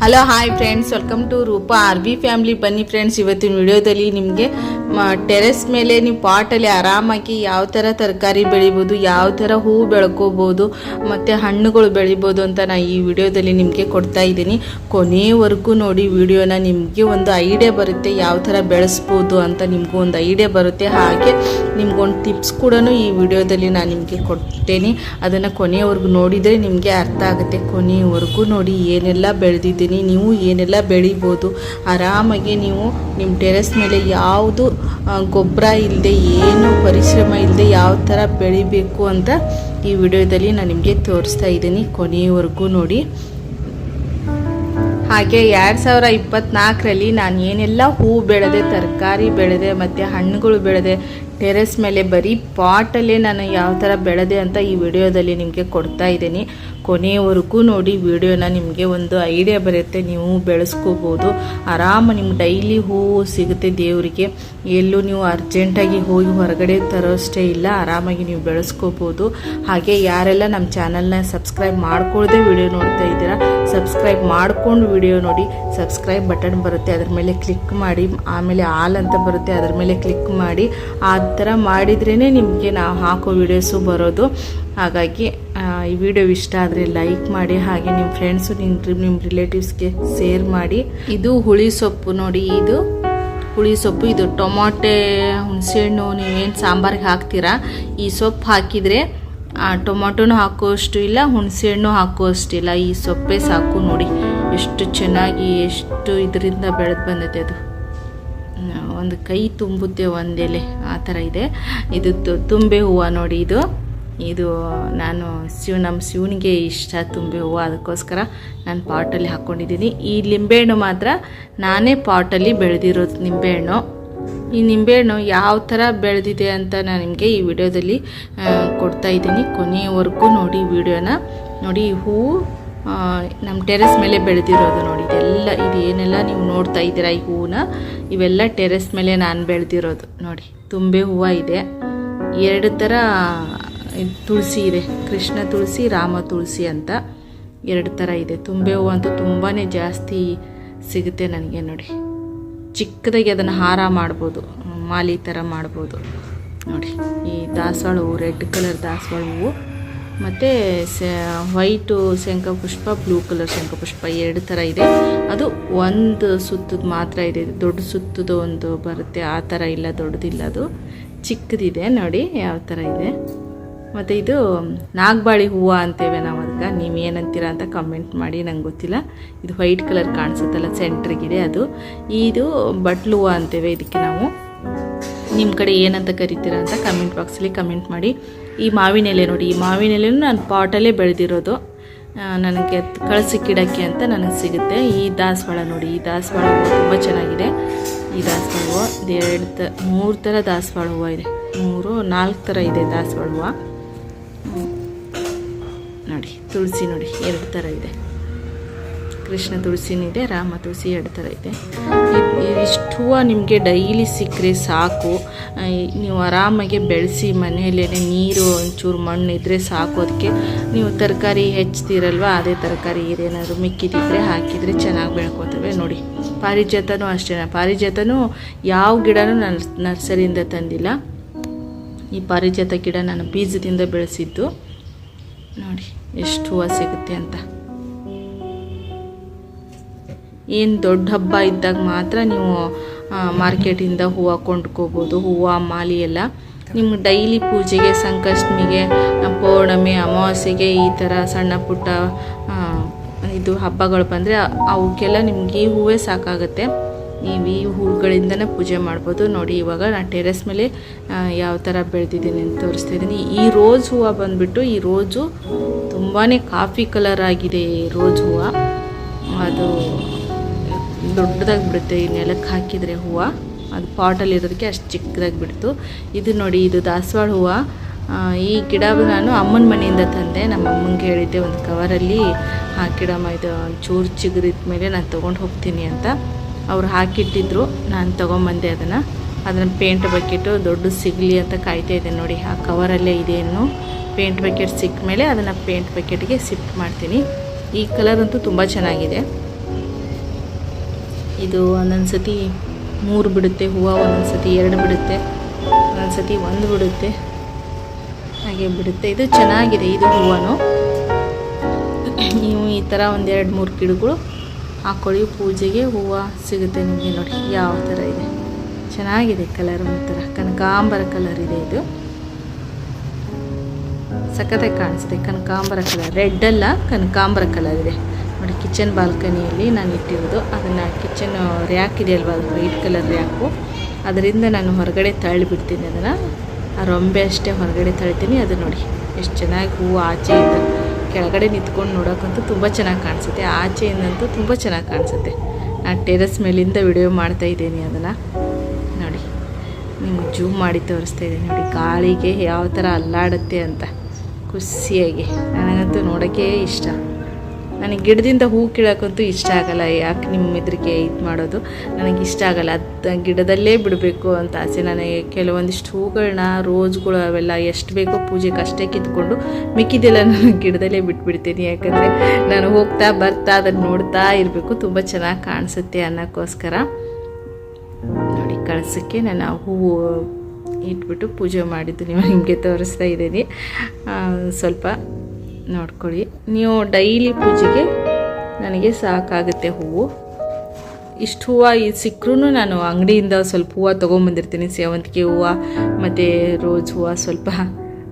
Hello hi friends, welcome to Rupa RV family. ಬನ್ನಿ friends, ಇವತ್ತಿನ ವಿಡಿಯೋದಲ್ಲಿ ನಿಮಗೆ ಟೆರೆಸ್ ಮೇಲೆ ನೀವು ಪಾಟಲ್ಲಿ ಆರಾಮಾಗಿ ಯಾವ ಥರ ತರಕಾರಿ ಬೆಳಿಬೋದು, ಯಾವ ಥರ ಹೂವು ಬೆಳ್ಕೋಬೋದು ಮತ್ತು ಹಣ್ಣುಗಳು ಬೆಳಿಬೋದು ಅಂತ ನಾನು ಈ ವಿಡಿಯೋದಲ್ಲಿ ನಿಮಗೆ ಕೊಡ್ತಾ ಇದ್ದೀನಿ. ಕೊನೆಯವರೆಗೂ ನೋಡಿ ವಿಡಿಯೋನ, ನಿಮಗೆ ಒಂದು ಐಡಿಯಾ ಬರುತ್ತೆ ಯಾವ ಥರ ಬೆಳೆಸ್ಬೋದು ಅಂತ. ನಿಮಗೂ ಒಂದು ಐಡಿಯಾ ಬರುತ್ತೆ, ಹಾಗೆ ನಿಮ್ಗೊಂದು ಟಿಪ್ಸ್ ಕೂಡ ಈ ವಿಡಿಯೋದಲ್ಲಿ ನಾನು ನಿಮಗೆ ಕೊಡ್ತೇನೆ. ಅದನ್ನು ಕೊನೆಯವರೆಗೂ ನೋಡಿದರೆ ನಿಮಗೆ ಅರ್ಥ ಆಗುತ್ತೆ. ಕೊನೆಯವರೆಗೂ ನೋಡಿ ಏನೆಲ್ಲ ಬೆಳೆದಿದ್ದೀನಿ, ನೀವು ಏನೆಲ್ಲ ಬೆಳಿಬೋದು ಆರಾಮಾಗಿ. ನೀವು ನಿಮ್ಮ ಟೆರೆಸ್ ಮೇಲೆ ಯಾವುದು ಗೊಬ್ಬರ ಇಲ್ಲದೆ, ಏನು ಪರಿಶ್ರಮ ಇಲ್ಲದೆ ಯಾವ ಥರ ಬೆಳಿಬೇಕು ಅಂತ ಈ ವಿಡಿಯೋದಲ್ಲಿ ನಾನು ನಿಮಗೆ ತೋರಿಸ್ತಾ ಇದ್ದೀನಿ. ಕೊನೆಯವರೆಗೂ ನೋಡಿ. ಹಾಗೆ 2024ರಲ್ಲಿ ನಾನು ಏನೆಲ್ಲ ಹೂವು ಬೆಳೆದೆ, ತರಕಾರಿ ಬೆಳೆದೆ ಮತ್ತು ಹಣ್ಣುಗಳು ಬೆಳೆದೆ ಟೆರೆಸ್ ಮೇಲೆ, ಬರೀ ಪಾಟಲ್ಲೇ ನಾನು ಯಾವ ಥರ ಬೆಳೆದೆ ಅಂತ ಈ ವಿಡಿಯೋದಲ್ಲಿ ನಿಮಗೆ ಕೊಡ್ತಾ ಇದ್ದೀನಿ. ಕೊನೆಯವರೆಗೂ ನೋಡಿ ವಿಡಿಯೋನ, ನಿಮಗೆ ಒಂದು ಐಡಿಯಾ ಬರುತ್ತೆ. ನೀವು ಬೆಳೆಸ್ಕೋಬೋದು ಆರಾಮ. ನಿಮ್ಗೆ ಡೈಲಿ ಹೂವು ಸಿಗುತ್ತೆ ದೇವರಿಗೆ. ಎಲ್ಲೂ ನೀವು ಅರ್ಜೆಂಟಾಗಿ ಹೋಗಿ ಹೊರಗಡೆ ತರೋಷ್ಟೇ ಇಲ್ಲ, ಆರಾಮಾಗಿ ನೀವು ಬೆಳೆಸ್ಕೋಬೋದು. ಹಾಗೆ ಯಾರೆಲ್ಲ ನಮ್ಮ ಚಾನಲ್ನ ಸಬ್ಸ್ಕ್ರೈಬ್ ಮಾಡ್ಕೊಳ್ಳದೆ ವಿಡಿಯೋ ನೋಡ್ತಾ ಇದ್ದೀರಾ, ಸಬ್ಸ್ಕ್ರೈಬ್ ಮಾಡ್ಕೊಂಡು ವಿಡಿಯೋ ನೋಡಿ. ಸಬ್ಸ್ಕ್ರೈಬ್ ಬಟನ್ ಬರುತ್ತೆ, ಅದ್ರ ಮೇಲೆ ಕ್ಲಿಕ್ ಮಾಡಿ. ಆಮೇಲೆ ಆಲ್ ಅಂತ ಬರುತ್ತೆ, ಅದ್ರ ಮೇಲೆ ಕ್ಲಿಕ್ ಮಾಡಿ. ಆ ಥರ ಮಾಡಿದ್ರೇ ನಿಮಗೆ ನಾವು ಹಾಕೋ ವಿಡಿಯೋಸು ಬರೋದು. ಹಾಗಾಗಿ ಈ ವಿಡಿಯೋ ಇಷ್ಟ ಆದರೆ ಲೈಕ್ ಮಾಡಿ, ಹಾಗೆ ನಿಮ್ಮ ಫ್ರೆಂಡ್ಸು ನಿಮ್ಮ ರಿಲೇಟಿವ್ಸ್ಗೆ ಶೇರ್ ಮಾಡಿ. ಇದು ಹುಳಿ ಸೊಪ್ಪು ನೋಡಿ, ಇದು ಹುಳಿ ಸೊಪ್ಪು. ಇದು ಟೊಮಾಟೆ, ಹುಣಸೆಹಣ್ಣು ನೀವೇನು ಸಾಂಬಾರಿಗೆ ಹಾಕ್ತೀರಾ, ಈ ಸೊಪ್ಪು ಹಾಕಿದರೆ ಟೊಮಾಟೊನೂ ಹಾಕುವಷ್ಟು ಇಲ್ಲ, ಹುಣಸೆಹಣ್ಣು ಹಾಕುವಷ್ಟಿಲ್ಲ. ಈ ಸೊಪ್ಪೇ ಸಾಕು ನೋಡಿ. ಎಷ್ಟು ಚೆನ್ನಾಗಿ, ಎಷ್ಟು ಇದರಿಂದ ಬೆಳೆದು ಬಂದೈತೆ. ಅದು ಒಂದು ಕೈ ತುಂಬುತ್ತೆ ಒಂದೆಲೆ, ಆ ಥರ ಇದೆ. ಇದು ತುಂಬೆ ಹೂವು ನೋಡಿ. ಇದು ನಾನು ನಮ್ಮ ಶಿವನಿಗೆ ಇಷ್ಟ ತುಂಬೆ ಹೂವು, ಅದಕ್ಕೋಸ್ಕರ ನಾನು ಪಾಟಲ್ಲಿ ಹಾಕ್ಕೊಂಡಿದ್ದೀನಿ. ಈ ನಿಂಬೆಹಣ್ಣು ಮಾತ್ರ ನಾನೇ ಪಾಟಲ್ಲಿ ಬೆಳೆದಿರೋದು ನಿಂಬೆಹಣ್ಣು. ಈ ನಿಂಬೆಹಣ್ಣು ಯಾವ ಥರ ಬೆಳೆದಿದೆ ಅಂತ ನಾನು ನಿಮಗೆ ಈ ವಿಡಿಯೋದಲ್ಲಿ ಕೊಡ್ತಾ ಇದ್ದೀನಿ. ಕೊನೆಯವರೆಗೂ ನೋಡಿ ವಿಡಿಯೋನ ನೋಡಿ. ಈ ಹೂವು ನಮ್ಮ ಟೆರೆಸ್ ಮೇಲೆ ಬೆಳೆದಿರೋದು ನೋಡಿ. ಇದು ಏನೆಲ್ಲ ನೀವು ನೋಡ್ತಾ ಇದ್ದೀರಾ, ಈ ಹೂವನ್ನ ಇವೆಲ್ಲ ಟೆರೆಸ್ ಮೇಲೆ ನಾನು ಬೆಳೆದಿರೋದು ನೋಡಿ. ತುಂಬೆ ಹೂವು ಇದೆ, 2 ಥರ ತುಳಸಿ ಇದೆ, ಕೃಷ್ಣ ತುಳಸಿ, ರಾಮ ತುಳಸಿ ಅಂತ 2 ಥರ ಇದೆ. ತುಂಬೆ ಹೂವು ಅಂತೂ ತುಂಬಾ ಜಾಸ್ತಿ ಸಿಗುತ್ತೆ ನನಗೆ ನೋಡಿ. ಚಿಕ್ಕದಾಗಿ ಅದನ್ನು ಹಾರ ಮಾಡ್ಬೋದು, ಮಾಲಿ ಥರ ಮಾಡ್ಬೋದು ನೋಡಿ. ಈ ದಾಸವಾಳ ಹೂವು, ರೆಡ್ ಕಲರ್ ದಾಸವಾಳ ಹೂವು ಮತ್ತು ವೈಟು ಶಂಖಪುಷ್ಪ, ಬ್ಲೂ ಕಲರ್ ಶಂಖಪುಷ್ಪ 2 ಥರ ಇದೆ. ಅದು ಒಂದು ಸುತ್ತದ ಮಾತ್ರ ಇದೆ, ದೊಡ್ಡ ಸುತ್ತದ ಒಂದು ಬರುತ್ತೆ, ಆ ಥರ ಇಲ್ಲ, ದೊಡ್ಡದಿಲ್ಲ, ಅದು ಚಿಕ್ಕದಿದೆ ನೋಡಿ ಯಾವ ಥರ ಇದೆ. ಮತ್ತು ಇದು ನಾಗಬಾಳಿ ಹೂವು ಅಂತೇವೆ ನಾವು ಅದಕ್ಕೆ. ನೀವು ಏನಂತೀರ ಅಂತ ಕಮೆಂಟ್ ಮಾಡಿ, ನಂಗೆ ಗೊತ್ತಿಲ್ಲ. ಇದು ವೈಟ್ ಕಲರ್ ಕಾಣಿಸುತ್ತಲ್ಲ ಸೆಂಟ್ರಿಗಿದೆ, ಅದು. ಇದು ಬಟ್ಲು ಹೂವು ಅಂತೇವೆ ಇದಕ್ಕೆ ನಾವು. ನಿಮ್ಮ ಕಡೆ ಏನಂತ ಕರಿತೀರ ಅಂತ ಕಮೆಂಟ್ ಬಾಕ್ಸಲ್ಲಿ ಕಮೆಂಟ್ ಮಾಡಿ. ಈ ಮಾವಿನ ಎಲೆ ನೋಡಿ, ಈ ಮಾವಿನ ಎಲೆನೂ ನಾನು ಪಾಟಲ್ಲೇ ಬೆಳೆದಿರೋದು. ನನಗೆ ಕಳಿಸಿಕ್ಕಿಡೋಕ್ಕೆ ಅಂತ ನನಗೆ ಸಿಗುತ್ತೆ. ಈ ದಾಸವಾಳ ನೋಡಿ, ಈ ದಾಸವಾಳ ಹೂವು ತುಂಬ ಚೆನ್ನಾಗಿದೆ. ಈ ದಾಸವಾಳ ಹೂವು 3 ಥರ ದಾಸವಾಳ ಹೂವು ಇದೆ, 4 ಥರ ಇದೆ ದಾಸವಾಳ ಹೂವು ನೋಡಿ. ತುಳಸಿ ನೋಡಿ 2 ಥರ ಇದೆ, ಕೃಷ್ಣ ತುಳಸಿನಿದೆ, ರಾಮ ತುಳಸಿ 2 ಥರ ಇದೆ. ಇಷ್ಟು ಹೂವು ನಿಮಗೆ ಡೈಲಿ ಸಿಕ್ಕರೆ ಸಾಕು. ನೀವು ಆರಾಮಾಗಿ ಬೆಳೆಸಿ ಮನೆಯಲ್ಲೇ. ನೀರು ಒಂಚೂರು ಮಣ್ಣು ಇದ್ದರೆ ಸಾಕು. ಅದಕ್ಕೆ ನೀವು ತರಕಾರಿ ಹೆಚ್ಚ್ತೀರಲ್ವ, ಅದೇ ತರಕಾರಿ ಏನಾದರೂ ಮಿಕ್ಕಿದಿದ್ರೆ ಹಾಕಿದರೆ ಚೆನ್ನಾಗಿ ಬೆಳ್ಕೋತವೆ ನೋಡಿ. ಪಾರಿಜಾತನೂ ಅಷ್ಟೇ. ಪಾರಿಜಾತನೂ ಯಾವ ಗಿಡನೂ ನಾನು ನರ್ಸರಿಯಿಂದ ತಂದಿಲ್ಲ. ಈ ಪಾರಿಜಾತ ಗಿಡ ನಾನು ಬೀಜದಿಂದ ಬೆಳೆಸಿದ್ದು ನೋಡಿ. ಎಷ್ಟು ಹೂವು ಸಿಗುತ್ತೆ ಅಂತ. ಏನು ದೊಡ್ಡ ಹಬ್ಬ ಇದ್ದಾಗ ಮಾತ್ರ ನೀವು ಮಾರ್ಕೆಟಿಂದ ಹೂವು ಕೊಂಡ್ಕೋಬೋದು. ಹೂವು ಮಾಲಿ ಎಲ್ಲ ನಿಮ್ಗೆ ಡೈಲಿ ಪೂಜೆಗೆ, ಸಂಕಷ್ಟಮಿಗೆ, ಪೌರ್ಣಮಿ, ಅಮಾವಾಸ್ಯೆಗೆ ಈ ಥರ ಸಣ್ಣ ಪುಟ್ಟ ಇದು ಹಬ್ಬಗಳು ಬಂದರೆ ಅವಕ್ಕೆಲ್ಲ ನಿಮ್ಗೆ ಈ ಹೂವೇ ಸಾಕಾಗುತ್ತೆ. ನೀವು ಈ ಹೂವುಗಳಿಂದನೇ ಪೂಜೆ ಮಾಡ್ಬೋದು ನೋಡಿ. ಇವಾಗ ನಾನು ಟೆರೆಸ್ ಮೇಲೆ ಯಾವ ಥರ ಬೆಳೆದಿದ್ದೀನಿ ಅಂತ ತೋರಿಸ್ತಾ ಇದ್ದೀನಿ. ಈ ರೋಸ್ ಹೂವು ಬಂದುಬಿಟ್ಟು, ಈ ರೋಜು ತುಂಬಾ ಕಾಫಿ ಕಲರ್ ಆಗಿದೆ. ಈ ರೋಸ್ ಹೂವು ಅದು ದೊಡ್ಡದಾಗಿ ಬಿಡುತ್ತೆ, ಈ ನೆಲಕ್ಕೆ ಹಾಕಿದರೆ ಹೂವು. ಅದು ಪಾಟಲ್ಲಿರೋದಕ್ಕೆ ಅಷ್ಟು ಚಿಕ್ಕದಾಗಿ ಬಿಡ್ತು. ಇದು ನೋಡಿ, ಇದು ದಾಸವಾಳ ಹೂವು. ಈ ಗಿಡ ನಾನು ಅಮ್ಮನ ಮನೆಯಿಂದ ತಂದೆ. ನಮ್ಮ ಅಮ್ಮಂಗೆ ಹೇಳಿದ್ದೆ ಒಂದು ಕವರಲ್ಲಿ ಹಾಕಿಡಮ್ಮ, ಇದು ಒಂಚೂರು ಚಿಗುರಿದ ಮೇಲೆ ನಾನು ತೊಗೊಂಡು ಹೋಗ್ತೀನಿ ಅಂತ. ಅವ್ರು ಹಾಕಿಟ್ಟಿದ್ರು, ನಾನು ತೊಗೊಂಬಂದೆ ಅದನ್ನು ಪೇಂಟ್ ಬಕೆಟು ದೊಡ್ಡ ಸಿಗಲಿ ಅಂತ ಕಾಯ್ತಾ ಇದೆ ನೋಡಿ. ಆ ಕವರಲ್ಲೇ ಇದೆ. ಇನ್ನು ಪೇಂಟ್ ಬಕೆಟ್ ಸಿಕ್ಕ ಮೇಲೆ ಅದನ್ನು ಪೇಂಟ್ ಬಕೆಟ್ಗೆ ಶಿಫ್ಟ್ ಮಾಡ್ತೀನಿ. ಈ ಕಲರ್ ಅಂತೂ ತುಂಬ ಚೆನ್ನಾಗಿದೆ. ಇದು ಒಂದೊಂದು ಸತಿ 3 ಬಿಡುತ್ತೆ ಹೂವು, ಒಂದೊಂದು ಸತಿ 2 ಬಿಡುತ್ತೆ, ಒಂದೊಂದು ಸತಿ 1 ಬಿಡುತ್ತೆ, ಹಾಗೆ ಬಿಡುತ್ತೆ. ಇದು ಚೆನ್ನಾಗಿದೆ ಇದು ಹೂವು. ನೀವು ಈ ಥರ 1-2-3 ಗಿಡಗಳು ಹಾಕ್ಕೊಳ್ಳಿ, ಪೂಜೆಗೆ ಹೂವು ಸಿಗುತ್ತೆ ನಿಮಗೆ. ನೋಡಿ ಯಾವ ಥರ ಇದೆ, ಚೆನ್ನಾಗಿದೆ ಕಲರ್, ಒಂಥರ ಕನಕಾಂಬರ ಕಲರ್ ಇದೆ. ಇದು ಸಖತ್ತಾಗಿ ಕಾಣಿಸುತ್ತೆ, ಕನಕಾಂಬರ ಕಲರ್, ರೆಡ್ ಅಲ್ಲ ಕನಕಾಂಬರ ಕಲರ್ ಇದೆ ನೋಡಿ. ಕಿಚನ್ ಬಾಲ್ಕನಿಯಲ್ಲಿ ನಾನು ಇಟ್ಟಿರೋದು, ಅದನ್ನು ಕಿಚನ್ ರ್ಯಾಕ್ ಇದೆಯಲ್ವ, ಅದು ವೈಟ್ ಕಲರ್ ರ್ಯಾಕು, ಅದರಿಂದ ನಾನು ಹೊರಗಡೆ ತಳ್ಳಿಬಿಡ್ತೀನಿ. ಅದನ್ನು ಆ ರೊಂಬೆ ಅಷ್ಟೇ ಹೊರಗಡೆ ತಳ್ತೀನಿ. ಅದು ನೋಡಿ ಎಷ್ಟು ಚೆನ್ನಾಗಿ ಹೂವು ಆಚೆಯಿಂದ ಕೆಳಗಡೆ ನಿಂತ್ಕೊಂಡು ನೋಡೋಕ್ಕಂತೂ ತುಂಬ ಚೆನ್ನಾಗಿ ಕಾಣಿಸುತ್ತೆ, ಆಚೆಯಿಂದಂತೂ ತುಂಬ ಚೆನ್ನಾಗಿ ಕಾಣಿಸುತ್ತೆ. ನಾನು ಟೆರೆಸ್ ಮೇಲಿಂದ ವಿಡಿಯೋ ಮಾಡ್ತಾಯಿದ್ದೀನಿ, ಅದನ್ನು ನೋಡಿ ನಿಮ್ಗೆ ಜೂಮ್ ಮಾಡಿ ತೋರಿಸ್ತಾ ಇದ್ದೀನಿ. ನೋಡಿ ಗಾಳಿಗೆ ಯಾವ ಥರ ಅಲ್ಲಾಡುತ್ತೆ ಅಂತ ಖುಷಿಯಾಗಿ. ನನಗಂತೂ ನೋಡೋಕ್ಕೆ ಇಷ್ಟ. ನನಗೆ ಗಿಡದಿಂದ ಹೂ ಕೀಳೋಕ್ಕಂತೂ ಇಷ್ಟ ಆಗಲ್ಲ, ಯಾಕೆ ನಿಮ್ಮ ಇದ್ರಿಗೆ ಇದು ಮಾಡೋದು ನನಗೆ ಇಷ್ಟ ಆಗಲ್ಲ. ಅದು ಗಿಡದಲ್ಲೇ ಬಿಡಬೇಕು ಅಂತ ಆಸೆ ನನಗೆ. ಕೆಲವೊಂದಿಷ್ಟು ಹೂಗಳನ್ನ, ರೋಸ್ಗಳು ಅವೆಲ್ಲ ಎಷ್ಟು ಬೇಕೋ ಪೂಜೆಗೆ ಅಷ್ಟೇ ಕಿತ್ಕೊಂಡು ಮಿಕ್ಕಿದೆಲ್ಲ ನಾನು ಗಿಡದಲ್ಲೇ ಬಿಟ್ಬಿಡ್ತೀನಿ. ಯಾಕಂದರೆ ನಾನು ಹೋಗ್ತಾ ಬರ್ತಾ ಅದನ್ನು ನೋಡ್ತಾ ಇರಬೇಕು, ತುಂಬ ಚೆನ್ನಾಗಿ ಕಾಣಿಸುತ್ತೆ ಅನ್ನೋಕ್ಕೋಸ್ಕರ. ನೋಡಿ ಕಳಸಕ್ಕೆ ನಾನು ಹೂವು ಇಟ್ಬಿಟ್ಟು ಪೂಜೆ ಮಾಡಿದ್ದು ನಿಮಗೆ ತೋರಿಸ್ತಾ ಇದ್ದೀನಿ. ಸ್ವಲ್ಪ ನೋಡ್ಕೊಳ್ಳಿ. ನೀವು ಡೈಲಿ ಪೂಜೆಗೆ ನನಗೆ ಸಾಕಾಗುತ್ತೆ ಹೂವು. ಇಷ್ಟು ಹೂವು ಸಿಕ್ಕರೂ ನಾನು ಅಂಗಡಿಯಿಂದ ಸ್ವಲ್ಪ ಹೂವು ತೊಗೊಂಬಂದಿರ್ತೀನಿ. ಸೇವಂತಿಗೆ ಹೂವು ಮತ್ತು ರೋಸ್ ಹೂವು ಸ್ವಲ್ಪ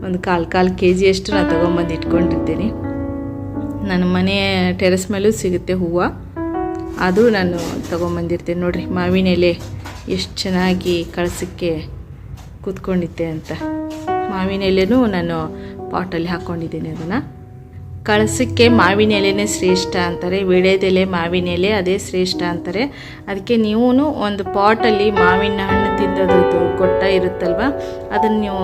ಒಂದು 1/4 kg ಅಷ್ಟು ನಾನು ತೊಗೊಂಬಂದು ಇಟ್ಕೊಂಡಿರ್ತೀನಿ. ನನ್ನ ಮನೆ ಟೆರೆಸ್ ಮೇಲೂ ಸಿಗುತ್ತೆ ಹೂವು, ಅದು ನಾನು ತೊಗೊಂಬಂದಿರ್ತೀನಿ. ನೋಡಿರಿ ಮಾವಿನ ಎಲೆ ಎಷ್ಟು ಚೆನ್ನಾಗಿ ಕಳಸಕ್ಕೆ ಕೂತ್ಕೊಂಡಿದ್ದೆ ಅಂತ. ಮಾವಿನ ಎಲೆನೂ ನಾನು ಪಾಟಲ್ಲಿ ಹಾಕ್ಕೊಂಡಿದ್ದೀನಿ. ಅದನ್ನು ಕಳಸಕ್ಕೆ ಮಾವಿನ ಎಲೆನೇ ಶ್ರೇಷ್ಠ ಅಂತಾರೆ, ವೀಳ್ಯದೆಲೆ ಮಾವಿನ ಎಲೆ ಅದೇ ಶ್ರೇಷ್ಠ ಅಂತಾರೆ. ಅದಕ್ಕೆ ನೀವು ಒಂದು ಪಾಟಲ್ಲಿ ಮಾವಿನ ಹಣ್ಣು ತಿಂದದ್ದು ಗೊಟ್ಟ ಇರುತ್ತಲ್ವ, ಅದನ್ನು ನೀವು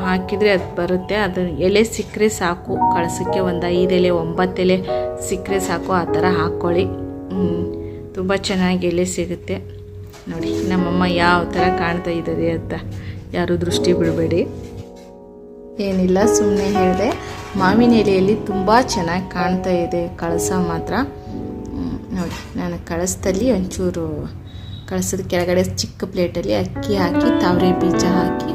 ಹಾಕಿದರೆ ಅದು ಬರುತ್ತೆ. ಅದು ಎಲೆ ಸಿಕ್ಕರೆ ಸಾಕು, ಕಳಸಕ್ಕೆ ಒಂದು 5 ಎಲೆ 9 ಎಲೆ ಸಿಕ್ಕರೆ ಸಾಕು. ಆ ಥರ ಹಾಕ್ಕೊಳ್ಳಿ, ತುಂಬ ಚೆನ್ನಾಗಿ ಎಲೆ ಸಿಗುತ್ತೆ. ನೋಡಿ ನಮ್ಮಮ್ಮ ಯಾವ ಥರ ಕಾಣ್ತಾ ಇದ್ದಾರೆ ಅಂತ ಯಾರೂ ದೃಷ್ಟಿ ಬಿಡಬೇಡಿ. ಏನಿಲ್ಲ, ಸುಮ್ಮನೆ ಹೇಳಿದೆ. ಮಾವಿನ ಎಲೆಯಲ್ಲಿ ತುಂಬ ಚೆನ್ನಾಗಿ ಕಾಣ್ತಾ ಇದೆ ಕಳಸ ಮಾತ್ರ. ನೋಡಿ ನಾನು ಕಳಸದಲ್ಲಿ ಒಂಚೂರು ಕಳಸದ ಕೆಳಗಡೆ ಚಿಕ್ಕ ಪ್ಲೇಟಲ್ಲಿ ಅಕ್ಕಿ ಹಾಕಿ ತಾವರೆ ಬೀಜ ಹಾಕಿ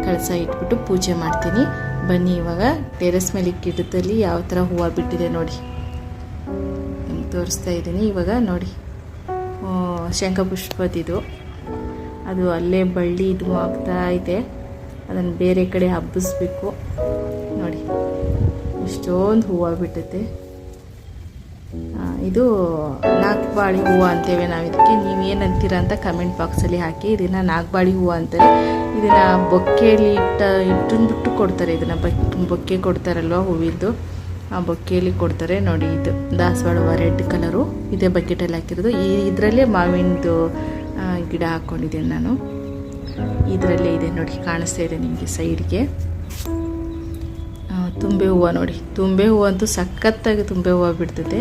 ಕಳಸ ಇಟ್ಬಿಟ್ಟು ಪೂಜೆ ಮಾಡ್ತೀನಿ. ಬನ್ನಿ ಇವಾಗ ಟೆರೆಸ್ ಮೇಲೆ ಗಿಡದಲ್ಲಿ ಯಾವ ಥರ ಹೂವು ಬಿಟ್ಟಿದೆ ನೋಡಿ ನಿಮ್ಗೆ ತೋರಿಸ್ತಾ ಇದ್ದೀನಿ. ಇವಾಗ ನೋಡಿ ಶಂಖಪುಷ್ಪದಿದು, ಅದು ಅಲ್ಲೇ ಬಳ್ಳಿ ಇದು ಆಗ್ತಾ ಇದೆ, ಅದನ್ನು ಬೇರೆ ಕಡೆ ಹಬ್ಬಿಸ್ಬೇಕು. ನೋಡಿ ಇಷ್ಟೊಂದು ಹೂವು ಬಿಟ್ಟೈತೆ. ಇದು ನಾಗಬಾಳಿ ಹೂವು ಅಂತೇವೆ ನಾವು ಇದಕ್ಕೆ. ನೀವೇನಂತೀರ ಅಂತ ಕಮೆಂಟ್ ಬಾಕ್ಸಲ್ಲಿ ಹಾಕಿ. ಇದನ್ನು ನಾಗಬಾಳಿ ಹೂವು ಅಂತಾರೆ. ಇದನ್ನು ಬೊಕ್ಕೆಯಲ್ಲಿ ಇಟ್ಟುಂಬಿಟ್ಟು ಕೊಡ್ತಾರೆ. ಇದನ್ನು ಬೊಕ್ಕೆ ಕೊಡ್ತಾರಲ್ವ ಹೂವಿದ್ದು, ಆ ಬೊಕ್ಕೆಯಲ್ಲಿ ಕೊಡ್ತಾರೆ. ನೋಡಿ ಇದು ದಾಸವಾಳ ಹೂವು ರೆಡ್ ಕಲರು, ಇದೇ ಬಕೆಟಲ್ಲಿ ಹಾಕಿರೋದು. ಇದರಲ್ಲೇ ಮಾವಿನದು ಗಿಡ ಹಾಕ್ಕೊಂಡಿದ್ದೀನಿ ನಾನು. ಇದರಲ್ಲೇ ಇದೆ ನೋಡಿ, ಕಾಣಿಸ್ತಾ ಇದೆ ನಿಮಗೆ ಸೈಡ್ಗೆ. ತುಂಬೆ ಹೂವು ನೋಡಿ, ತುಂಬೆ ಹೂವು ಅಂತೂ ಸಖತ್ತಾಗಿ ತುಂಬೆ ಹೂವು ಬಿಡ್ತದೆ.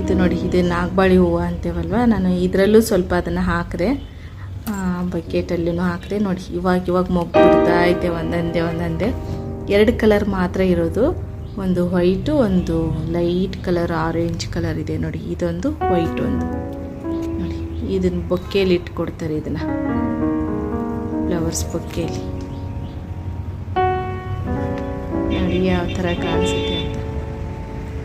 ಇದು ನೋಡಿ, ಇದು ನಾಗಬಾಳಿ ಹೂವು ಅಂತೇವಲ್ವ, ನಾನು ಇದರಲ್ಲೂ ಸ್ವಲ್ಪ ಅದನ್ನು ಹಾಕಿದೆ, ಬಕೆಟಲ್ಲೂ ಹಾಕಿದೆ. ನೋಡಿ ಇವಾಗ ಮೊಗ್ಗು ಬಿಡ್ತಾ ಐತೆ ಒಂದೊಂದೇ. 2 ಕಲರ್ ಮಾತ್ರ ಇರೋದು, ಒಂದು ವೈಟು, ಒಂದು ಲೈಟ್ ಕಲರ್ ಆರೆಂಜ್ ಕಲರ್ ಇದೆ ನೋಡಿ. ಇದೊಂದು ವೈಟ್ ಒಂದು ನೋಡಿ. ಇದನ್ನು ಬೊಕ್ಕೆಯಲ್ಲಿ ಇಟ್ಕೊಡ್ತಾರೆ, ಇದನ್ನು ಫ್ಲವರ್ಸ್ ಬೊಕ್ಕೆಯಲ್ಲಿ. ನೋಡಿ ಯಾವ ಥರ ಕಾಣಿಸುತ್ತೆ ಅಂತ.